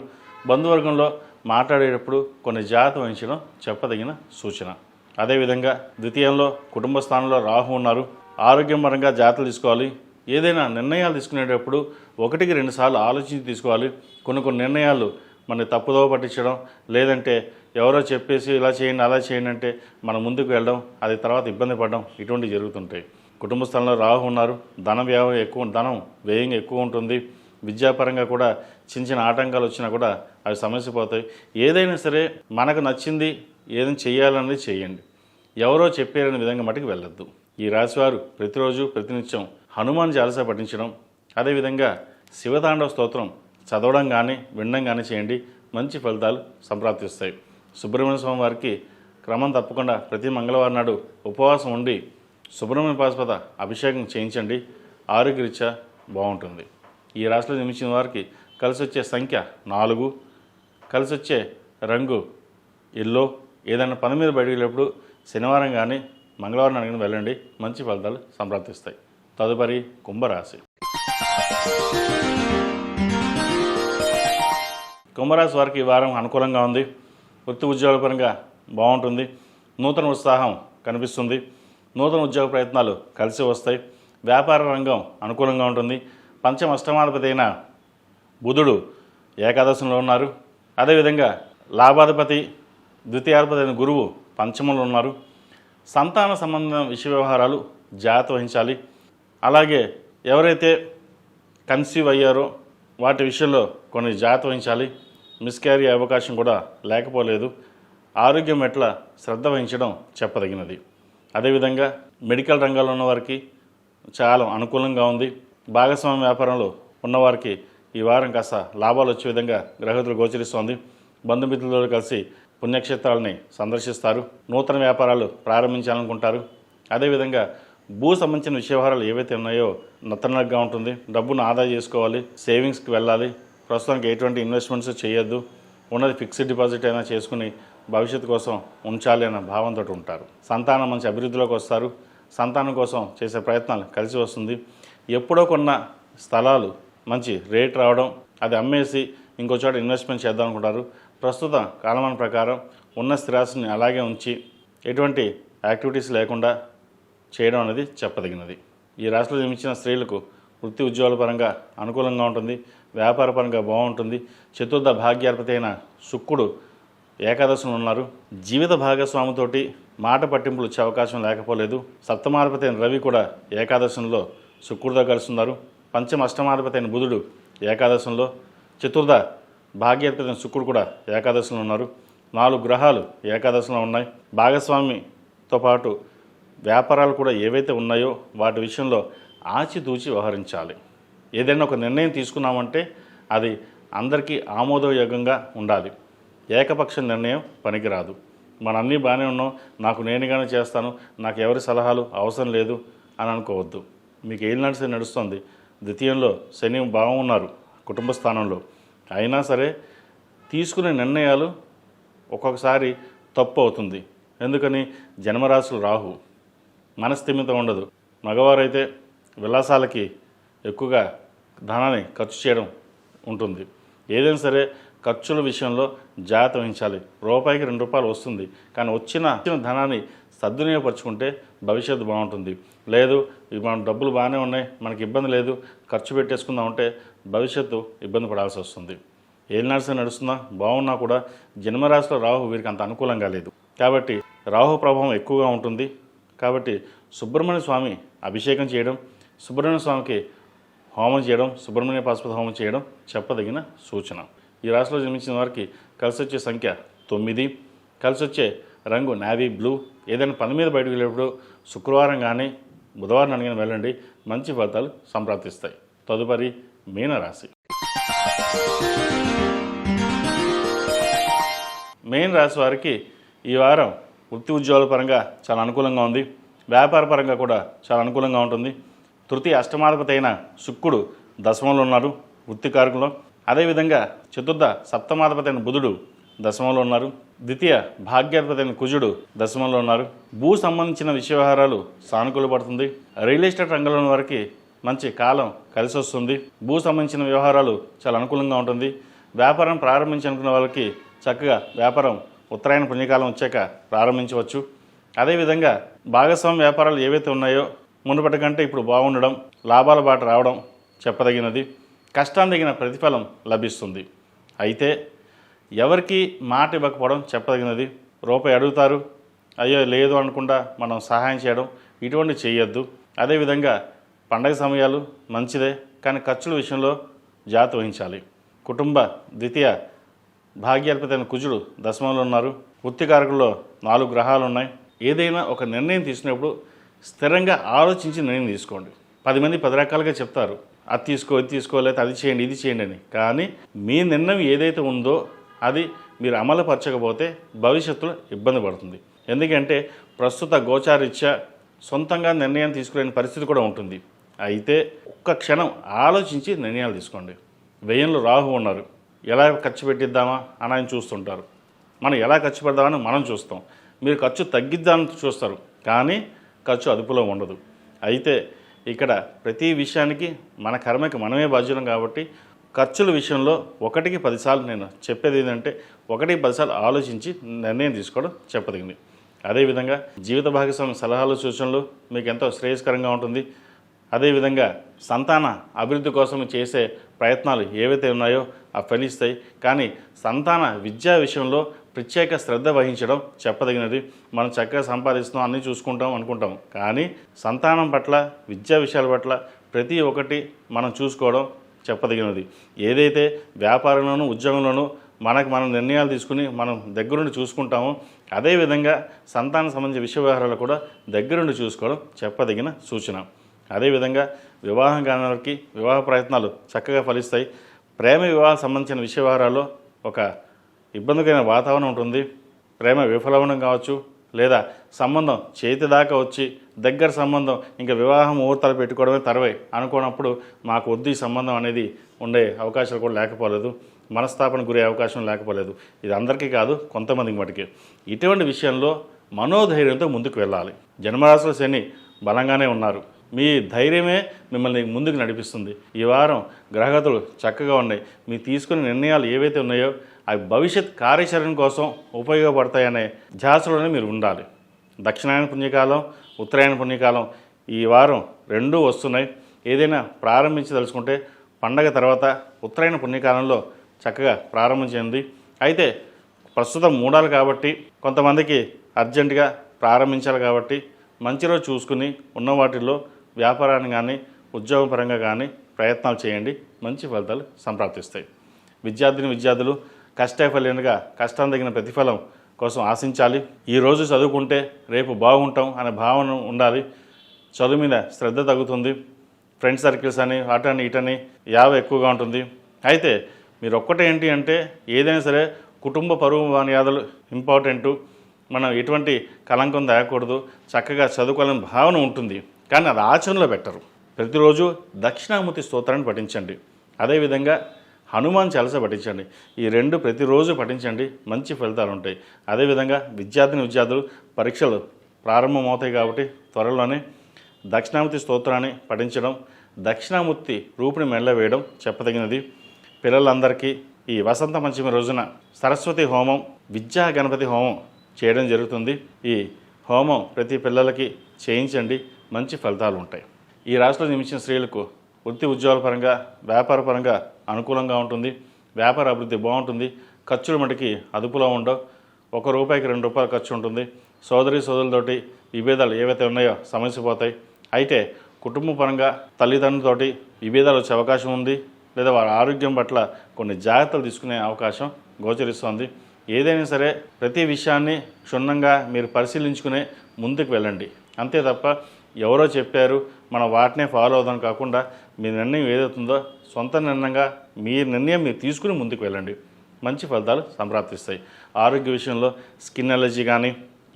[SPEAKER 1] బంధువర్గంలో మాట్లాడేటప్పుడు కొన్ని జాగ్రత్త వహించడం చెప్పదగిన సూచన. అదేవిధంగా ద్వితీయంలో కుటుంబ స్థానంలో రాహు ఉన్నారు. ఆరోగ్యం పరంగా జాగ్రత్తలు తీసుకోవాలి. ఏదైనా నిర్ణయాలు తీసుకునేటప్పుడు 1-2 సార్లు ఆలోచించి తీసుకోవాలి. కొన్ని నిర్ణయాలు మన తప్పుదోవ పట్టించడం, లేదంటే ఎవరో చెప్పేసి ఇలా చేయండి అలా చేయండి అంటే మనం ముందుకు వెళ్ళడం, అది తర్వాత ఇబ్బంది పడడం, ఇటువంటివి జరుగుతుంటాయి. కుటుంబ స్థలంలో రాహు ఉన్నారు. ధనం వ్యయం ఎక్కువ ఉంటుంది. విద్యాపరంగా కూడా చిన్న ఆటంకాలు వచ్చినా కూడా అవి సమస్య పోతాయి. ఏదైనా సరే మనకు నచ్చింది ఏదైనా చేయాలనేది చేయండి. ఎవరో చెప్పారనే విధంగా మటుకు వెళ్ళొద్దు. ఈ రాశివారు ప్రతిరోజు ప్రతినిత్యం హనుమాన్ చాలీసా పఠించడం, అదేవిధంగా శివతాండవ స్తోత్రం చదవడం కానీ వినడం కానీ చేయండి. మంచి ఫలితాలు సంప్రాప్తిస్తాయి. సుబ్రహ్మణ్య స్వామి వారికి క్రమం తప్పకుండా ప్రతి మంగళవారం నాడు ఉపవాసం ఉండి సుబ్రహ్మణ్య పాశుపత అభిషేకం చేయించండి. ఆరోగ్యరీత్యా బాగుంటుంది. ఈ రాశిలో జన్మించిన వారికి కలిసి వచ్చే సంఖ్య 4, కలిసి వచ్చే రంగు ఎల్లో. ఏదైనా పని మీద బయటకు వెళ్ళినప్పుడు శనివారం కానీ మంగళవారం అడిగిన వెళ్ళండి. మంచి ఫలితాలు సంప్రాప్తిస్తాయి. తదుపరి కుంభరాశి. కుంభరాశి వారికి ఈ వారం అనుకూలంగా ఉంది. వృత్తి ఉద్యోగాల పరంగా బాగుంటుంది. నూతన ఉత్సాహం కనిపిస్తుంది. నూతన ఉద్యోగ ప్రయత్నాలు కలిసి వస్తాయి. వ్యాపార రంగం అనుకూలంగా ఉంటుంది. పంచమ-అష్టమాధిపతి అయిన బుధుడు ఏకాదశంలో ఉన్నారు. అదేవిధంగా లాభాధిపతి ద్వితీయాధిపతి అయిన గురువు పంచమంలో ఉన్నారు. సంతాన సంబంధ విషయ వ్యవహారాలు జాగ్రత్త వహించాలి. అలాగే ఎవరైతే కన్సీవ్ అయ్యారో వాటి విషయంలో కొన్ని జాగ్రత్త వహించాలి. మిస్క్యారీ అవకాశం కూడా లేకపోలేదు. ఆరోగ్యం ఎట్లా శ్రద్ధ వహించడం చెప్పదగినది. అదేవిధంగా మెడికల్ రంగంలో ఉన్నవారికి చాలా అనుకూలంగా ఉంది. భాగస్వామ్య వ్యాపారంలో ఉన్నవారికి ఈ వారం కాస్త లాభాలు వచ్చే విధంగా గ్రహతులు గోచరిస్తోంది. బంధుమిత్రులతో కలిసి పుణ్యక్షేత్రాలని సందర్శిస్తారు. నూతన వ్యాపారాలు ప్రారంభించాలనుకుంటారు. అదేవిధంగా భూ సంబంధించిన విషయ వ్యవహారాలు ఏవైతే ఉన్నాయో నత్తనగా ఉంటుంది. డబ్బును ఆదా చేసుకోవాలి. సేవింగ్స్కి వెళ్ళాలి. ప్రస్తుతానికి ఎటువంటి ఇన్వెస్ట్మెంట్స్ చేయొద్దు. ఉన్నది ఫిక్స్డ్ డిపాజిట్ అయినా చేసుకుని భవిష్యత్తు కోసం ఉంచాలి అన్న భావంతో ఉంటారు. సంతానం మంచి అభివృద్ధిలోకి వస్తారు. సంతానం కోసం చేసే ప్రయత్నాలు కలిసి వస్తుంది. ఎప్పుడో కొన్న స్థలాలు మంచి రేట్ రావడం, అది అమ్మేసి ఇంకో చోట ఇన్వెస్ట్మెంట్ చేద్దాం అనుకుంటారు. ప్రస్తుత కాలమాన ప్రకారం ఉన్న స్థిరాస్తిని అలాగే ఉంచి ఎటువంటి యాక్టివిటీస్ లేకుండా చేయడం అనేది చెప్పదగినది. ఈ రాశిలో జన్మించిన స్త్రీలకు వృత్తి ఉద్యోగాల పరంగా అనుకూలంగా ఉంటుంది. వ్యాపార పరంగా బాగుంటుంది. చతుర్థ భాగ్యాధిపతి అయిన శుక్రుడు ఏకాదశంలో ఉన్నారు. జీవిత భాగస్వామితోటి మాట పట్టింపులు వచ్చే అవకాశం లేకపోలేదు. సప్తమాధిపతి అయిన రవి కూడా ఏకాదశంలో శుక్రుడితో కలిసి ఉన్నారు. పంచమ-అష్టమాధిపతి అయిన బుధుడు ఏకాదశంలో, చతుర్థ భాగ్యాధిపతి అయిన శుక్రుడు కూడా ఏకాదశంలో ఉన్నారు. 4 గ్రహాలు ఏకాదశంలో ఉన్నాయి. భాగస్వామితో పాటు వ్యాపారాలు కూడా ఏవైతే ఉన్నాయో వాటి విషయంలో ఆచితూచి వ్యవహరించాలి. ఏదైనా ఒక నిర్ణయం తీసుకున్నామంటే అది అందరికీ ఆమోదయోగ్యంగా ఉండాలి. ఏకపక్ష నిర్ణయం పనికిరాదు. మన అన్నీ బాగానే ఉన్నాం, నాకు నేనుగానే చేస్తాను, నాకు ఎవరి సలహాలు అవసరం లేదు అని అనుకోవద్దు. మీకు ఏం నడుస్తుంది. ద్వితీయంలో శని బాగున్నారు కుటుంబ స్థానంలో. అయినా సరే తీసుకునే నిర్ణయాలు ఒక్కొక్కసారి తప్పు అవుతుంది. ఎందుకని? జన్మరాశులు రాహు, మనస్థిమితం ఉండదు. మగవారైతే విలాసాలకి ఎక్కువగా ధనాన్ని ఖర్చు చేయడం ఉంటుంది. ఏదైనా సరే ఖర్చుల విషయంలో జాగ్రత్త వహించాలి. రూపాయికి 2 రూపాయలు వస్తుంది, కానీ వచ్చిన ధనాన్ని సద్వినియోగపరుచుకుంటే భవిష్యత్తు బాగుంటుంది. లేదు మన డబ్బులు బాగానే ఉన్నాయి, మనకి ఇబ్బంది లేదు, ఖర్చు పెట్టేసుకుందామంటే భవిష్యత్తు ఇబ్బంది పడాల్సి వస్తుంది. ఏం నడుస్తున్నా బాగున్నా కూడా జన్మరాశిలో రాహు వీరికి అంత అనుకూలంగా లేదు. కాబట్టి రాహు ప్రభావం ఎక్కువగా ఉంటుంది. కాబట్టి సుబ్రహ్మణ్య స్వామి అభిషేకం చేయడం, సుబ్రహ్మణ్య స్వామికి హోమం చేయడం, సుబ్రహ్మణ్య పాశుపత హోమం చేయడం చెప్పదగిన సూచన. ఈ రాశిలో జన్మించిన వారికి కలిసి వచ్చే సంఖ్య 9, కలిసి వచ్చే రంగు నావీ బ్లూ. ఏదైనా పని మీద బయటకు వెళ్ళేప్పుడు శుక్రవారం కానీ బుధవారం అడిగిన వెళ్ళండి. మంచి ఫలితాలు సంప్రాప్తిస్తాయి. తదుపరి మీనరాశి. మెయిన్ రాశి వారికి ఈ వారం వృత్తి ఉద్యోగాల పరంగా చాలా అనుకూలంగా ఉంది. వ్యాపార పరంగా కూడా చాలా అనుకూలంగా ఉంటుంది. తృతీయ అష్టమాధిపతి అయిన శుక్రుడు దశమంలో ఉన్నారు వృత్తికారకులో. అదేవిధంగా చతుర్థ సప్తమాధిపతి అయిన బుధుడు దశమంలో ఉన్నారు. ద్వితీయ భాగ్యాధిపతి అయిన కుజుడు దశమంలో ఉన్నారు. భూ సంబంధించిన విషయ వ్యవహారాలు సానుకూల పడుతుంది. రియల్ ఎస్టేట్ రంగంలోని వారికి మంచి కాలం కలిసి వస్తుంది. భూ సంబంధించిన వ్యవహారాలు చాలా అనుకూలంగా ఉంటుంది. వ్యాపారం ప్రారంభించాలనుకున్న వాళ్ళకి చక్కగా వ్యాపారం ఉత్తరాయణ పుణ్యకాలం వచ్చాక ప్రారంభించవచ్చు. అదేవిధంగా భాగస్వామ్య వ్యాపారాలు ఏవైతే ఉన్నాయో మునుపటి కంటే ఇప్పుడు బాగుండడం, లాభాల బాట రావడం చెప్పదగినది. కష్టానికి తగిన ప్రతిఫలం లభిస్తుంది. అయితే ఎవరికి మాట ఇవ్వకపోవడం చెప్పదగినది. రూపాయి అడుగుతారు, అయ్యో లేదు అనకుండా మనం సహాయం చేయడం ఇటువంటి చేయొద్దు. అదేవిధంగా పండగ సమయాలు మంచిదే, కానీ ఖర్చుల విషయంలో జాగ్రత్త వహించాలి. కుటుంబ ద్వితీయ భాగ్యాధిపతి అయిన కుజుడు దశమంలో ఉన్నారు. వృత్తికారకుల్లో 4 గ్రహాలు ఉన్నాయి. ఏదైనా ఒక నిర్ణయం తీసుకునేప్పుడు స్థిరంగా ఆలోచించి నిర్ణయం తీసుకోండి. 10 మంది 10 రకాలుగా చెప్తారు, అది తీసుకో, ఇది తీసుకో, లేకపోతే అది చేయండి, ఇది చేయండి అని. కానీ మీ నిర్ణయం ఏదైతే ఉందో అది మీరు అమలుపరచకపోతే భవిష్యత్తులో ఇబ్బంది పడుతుంది. ఎందుకంటే ప్రస్తుత గోచారీత్యా సొంతంగా నిర్ణయం తీసుకోలేని పరిస్థితి కూడా ఉంటుంది. అయితే ఒక్క క్షణం ఆలోచించి నిర్ణయాలు తీసుకోండి. వ్యయంలో రాహు ఉన్నారు, ఎలా ఖర్చు పెట్టిద్దామా అని ఆయన చూస్తుంటారు. మనం ఎలా ఖర్చు పెడదామని మనం చూస్తాం. మీరు ఖర్చు తగ్గిద్దామని చూస్తారు, కానీ ఖర్చు అదుపులో ఉండదు. అయితే ఇక్కడ ప్రతి విషయానికి మన కర్మకి మనమే బాధ్యులం కాబట్టి ఖర్చుల విషయంలో 1కి 10 సార్లు నేను చెప్పేది ఏంటంటే 1కి 10 సార్లు ఆలోచించి నిర్ణయం తీసుకోవడం చెప్పదగింది. అదేవిధంగా జీవిత భాగస్వామి సలహాలు సూచనలు మీకు ఎంతో శ్రేయస్కరంగా ఉంటుంది. అదేవిధంగా సంతాన అభివృద్ధి కోసం చేసే ప్రయత్నాలు ఏవైతే ఉన్నాయో అవి ఫలిస్తాయి. కానీ సంతాన విద్యా విషయంలో ప్రత్యేక శ్రద్ధ వహించడం చెప్పదగినది. మనం చక్కగా సంపాదిస్తున్నాం, అన్నీ చూసుకుంటాం అనుకుంటాం, కానీ సంతానం పట్ల, విద్యా విషయాల పట్ల ప్రతి ఒక్కటి మనం చూసుకోవడం చెప్పదగినది. ఏదైతే వ్యాపారంలోనూ ఉద్యోగంలోనూ మనం నిర్ణయాలు తీసుకుని మనం దగ్గరుండి చూసుకుంటామో అదేవిధంగా సంతానం సంబంధించిన విషయ వ్యవహారాలు కూడా దగ్గరుండి చూసుకోవడం చెప్పదగిన సూచన. అదేవిధంగా వివాహం కాని వారికి వివాహ ప్రయత్నాలు చక్కగా ఫలిస్తాయి. ప్రేమ వివాహం సంబంధించిన విషయ వ్యవహారాల్లో ఒక ఇబ్బందికరమైన వాతావరణం ఉంటుంది. ప్రేమ విఫలమవడం కావచ్చు, లేదా సంబంధం చేతి దాకా వచ్చి దగ్గర సంబంధం ఇంకా వివాహ ముహూర్తాలు పెట్టుకోవడమే తరవై అనుకున్నప్పుడు మాకు వద్దు ఈ సంబంధం అనేది ఉండే అవకాశాలు కూడా లేకపోలేదు. మనస్తాపన గురే అవకాశం లేకపోలేదు. ఇది అందరికీ కాదు, కొంతమందికి మటుకే. ఇటువంటి విషయంలో మనోధైర్యంతో ముందుకు వెళ్ళాలి. జన్మరాశిలో శని బలంగానే ఉన్నారు. మీ ధైర్యమే మిమ్మల్ని ముందుకు నడిపిస్తుంది. ఈ వారం గ్రహగతులు చక్కగా ఉన్నాయి. మీ తీసుకునే నిర్ణయాలు ఏవైతే ఉన్నాయో అవి భవిష్యత్ కార్యాచరణ కోసం ఉపయోగపడతాయనే ధ్యాసలోనే మీరు ఉండాలి. దక్షిణాయన పుణ్యకాలం, ఉత్తరాయణ పుణ్యకాలం ఈ వారం రెండూ వస్తున్నాయి. ఏదైనా ప్రారంభించదలుచుకుంటే పండగ తర్వాత ఉత్తరాయణ పుణ్యకాలంలో చక్కగా ప్రారంభించింది. అయితే ప్రస్తుతం మూడాలు కాబట్టి కొంతమందికి అర్జెంటుగా ప్రారంభించాలి కాబట్టి మంచి రోజు చూసుకుని ఉన్న వాటిల్లో వ్యాపారాన్ని కానీ ఉద్యోగం పరంగా కానీ ప్రయత్నాలు చేయండి. మంచి ఫలితాలు సంప్రాప్తిస్తాయి. విద్యార్థులు కష్టఫలంగా కష్టం తగిన ప్రతిఫలం కోసం ఆశించాలి. ఈరోజు చదువుకుంటే రేపు బాగుంటాం అనే భావన ఉండాలి. చదువు మీద శ్రద్ధ తగ్గుతుంది. ఫ్రెండ్ సర్కిల్స్ అని అటని ఇటని ఎక్కువగా ఉంటుంది. అయితే మీరు ఒక్కటే ఏంటి అంటే ఏదైనా సరే కుటుంబ పరువు మర్యాదలు ఇంపార్టెంటు. మనం ఎటువంటి కలంకం తేకూడదు. చక్కగా చదువుకోవాలని భావన ఉంటుంది, కానీ అది ఆచరణలో పెట్టరు. ప్రతిరోజు దక్షిణామూర్తి స్తోత్రాన్ని పఠించండి. అదేవిధంగా హనుమాన్ చాలీసా పఠించండి. ఈ 2 ప్రతిరోజు పఠించండి, మంచి ఫలితాలు ఉంటాయి. అదేవిధంగా విద్యార్థులు పరీక్షలు ప్రారంభమవుతాయి కాబట్టి త్వరలోనే దక్షిణామూర్తి స్తోత్రాన్ని పఠించడం, దక్షిణామూర్తి రూపుని మెల్ల వేయడం చెప్పదగినది. పిల్లలందరికీ ఈ వసంత పంచమి రోజున సరస్వతి హోమం, విద్యా గణపతి హోమం చేయడం జరుగుతుంది. ఈ హోమం ప్రతి పిల్లలకి చేయించండి, మంచి ఫలితాలు ఉంటాయి. ఈ రాశిలో జన్మించిన స్త్రీలకు వృత్తి ఉద్యోగాల పరంగా, వ్యాపార పరంగా అనుకూలంగా ఉంటుంది. వ్యాపార అభివృద్ధి బాగుంటుంది. ఖర్చులు మటుకి అదుపులో ఉండవు. ₹1కి ₹2 ఖర్చు ఉంటుంది. సోదరులతోటి విభేదాలు ఏవైతే ఉన్నాయో సమస్యపోతాయి. అయితే కుటుంబ పరంగా తల్లిదండ్రులతోటి విభేదాలు వచ్చే అవకాశం ఉంది, లేదా వారి ఆరోగ్యం పట్ల కొన్ని జాగ్రత్తలు తీసుకునే అవకాశం గోచరిస్తోంది. ఏదైనా సరే ప్రతి విషయాన్ని క్షుణ్ణంగా మీరు పరిశీలించుకునే ముందుకు వెళ్ళండి. అంతే తప్ప ఎవరో చెప్పారు మనం వాటినే ఫాలో అవుదాం కాకుండా మీ నిర్ణయం ఏదవుతుందో సొంత నిర్ణయంగా మీ నిర్ణయం మీరు తీసుకుని ముందుకు వెళ్ళండి. మంచి ఫలితాలు సంప్రాప్తిస్తాయి. ఆరోగ్య విషయంలో స్కిన్ అలర్జీ కానీ,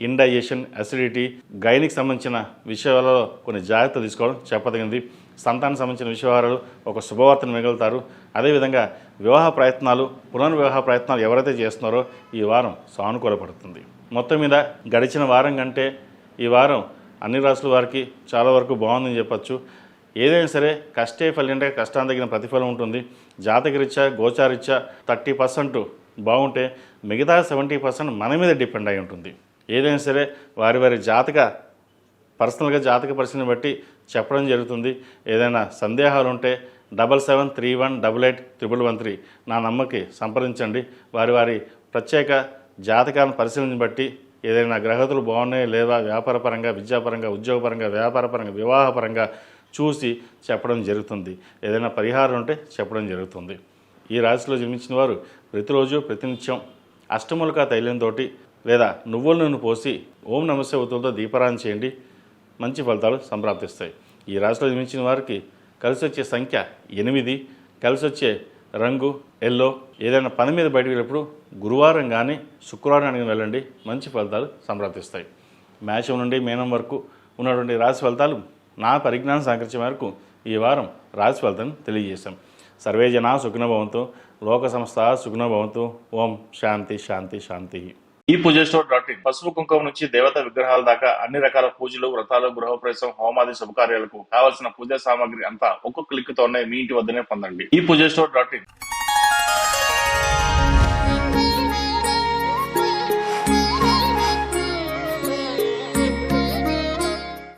[SPEAKER 1] ఇండైజెషన్, అసిడిటీ, గైనికి సంబంధించిన విషయాలలో కొన్ని జాగ్రత్తలు తీసుకోవడం చెప్పదగింది. సంతానం సంబంధించిన విషయాలు ఒక శుభవార్తను మిగులుతారు. అదేవిధంగా వివాహ ప్రయత్నాలు, పునర్వివాహ ప్రయత్నాలు ఎవరైతే చేస్తున్నారో ఈ వారం సానుకూలపడుతుంది. మొత్తం మీద గడిచిన వారం కంటే ఈ వారం అన్ని రాసుల వారికి చాలా వరకు బాగుందని చెప్పచ్చు. ఏదైనా సరే కష్టే ఫలి అంటే కష్టానికి తగిన ప్రతిఫలం ఉంటుంది. జాతకరీత్యా, గోచారీత్యా 30% బాగుంటే మిగతా 70% మన మీద డిపెండ్ అయి ఉంటుంది. ఏదైనా సరే వారి వారి పర్సనల్గా జాతక పరిస్థితిని బట్టి చెప్పడం జరుగుతుంది. ఏదైనా సందేహాలు ఉంటే 7731881113 నా నంబర్కి సంప్రదించండి. వారి వారి ప్రత్యేక జాతకాలను పరిశీలన బట్టి ఏదైనా గ్రహతులు బాగున్నాయో లేదా వ్యాపారపరంగా, విద్యాపరంగా, ఉద్యోగపరంగా, వ్యాపారపరంగా, వివాహపరంగా చూసి చెప్పడం జరుగుతుంది. ఏదైనా పరిహారం ఉంటే చెప్పడం జరుగుతుంది. ఈ రాశిలో జన్మించిన వారు ప్రతిరోజు ప్రతినిత్యం అష్టములక తైలంతో లేదా నువ్వుల నూనె పోసి ఓం నమస్తే ఒత్తులతో దీపారాధన చేయండి. మంచి ఫలితాలు సంప్రాప్తిస్తాయి. ఈ రాశిలో జన్మించిన వారికి కలిసి వచ్చే సంఖ్య 8, కలిసి వచ్చే రంగు ఎల్లో. ఏదైనా పని మీద బయటకు వెళ్ళినప్పుడు గురువారం కానీ శుక్రవారానికి వెళ్ళండి. మంచి ఫలితాలు సంప్రాప్తిస్తాయి. మేషం నుండి మీనం వరకు ఉన్నటువంటి రాశి ఫలితాలు నా పరిజ్ఞానం సహకరించే మేరకు ఈ వారం రాశి ఫలితాన్ని తెలియజేశాం. సర్వే జనా సుఖినో భవంతు, లోక సంస్థ సుఖినో భవంతు. ఓం శాంతి శాంతి శాంతి. ఈ పూజస్టోర్.in పసుపు కుంకుమ నుంచి దేవతా విగ్రహాల దాకా అన్ని రకాల పూజలు, వ్రతాలు, గృహప్రవేశం, హోమాది శుభకార్యాలకు కావాల్సిన పూజా సామాగ్రి అంతా ఒక్కొక్క క్లిక్ తోనే మీ ఇంటి వద్దనే పొందండి. ఈ పూజస్టోర్.in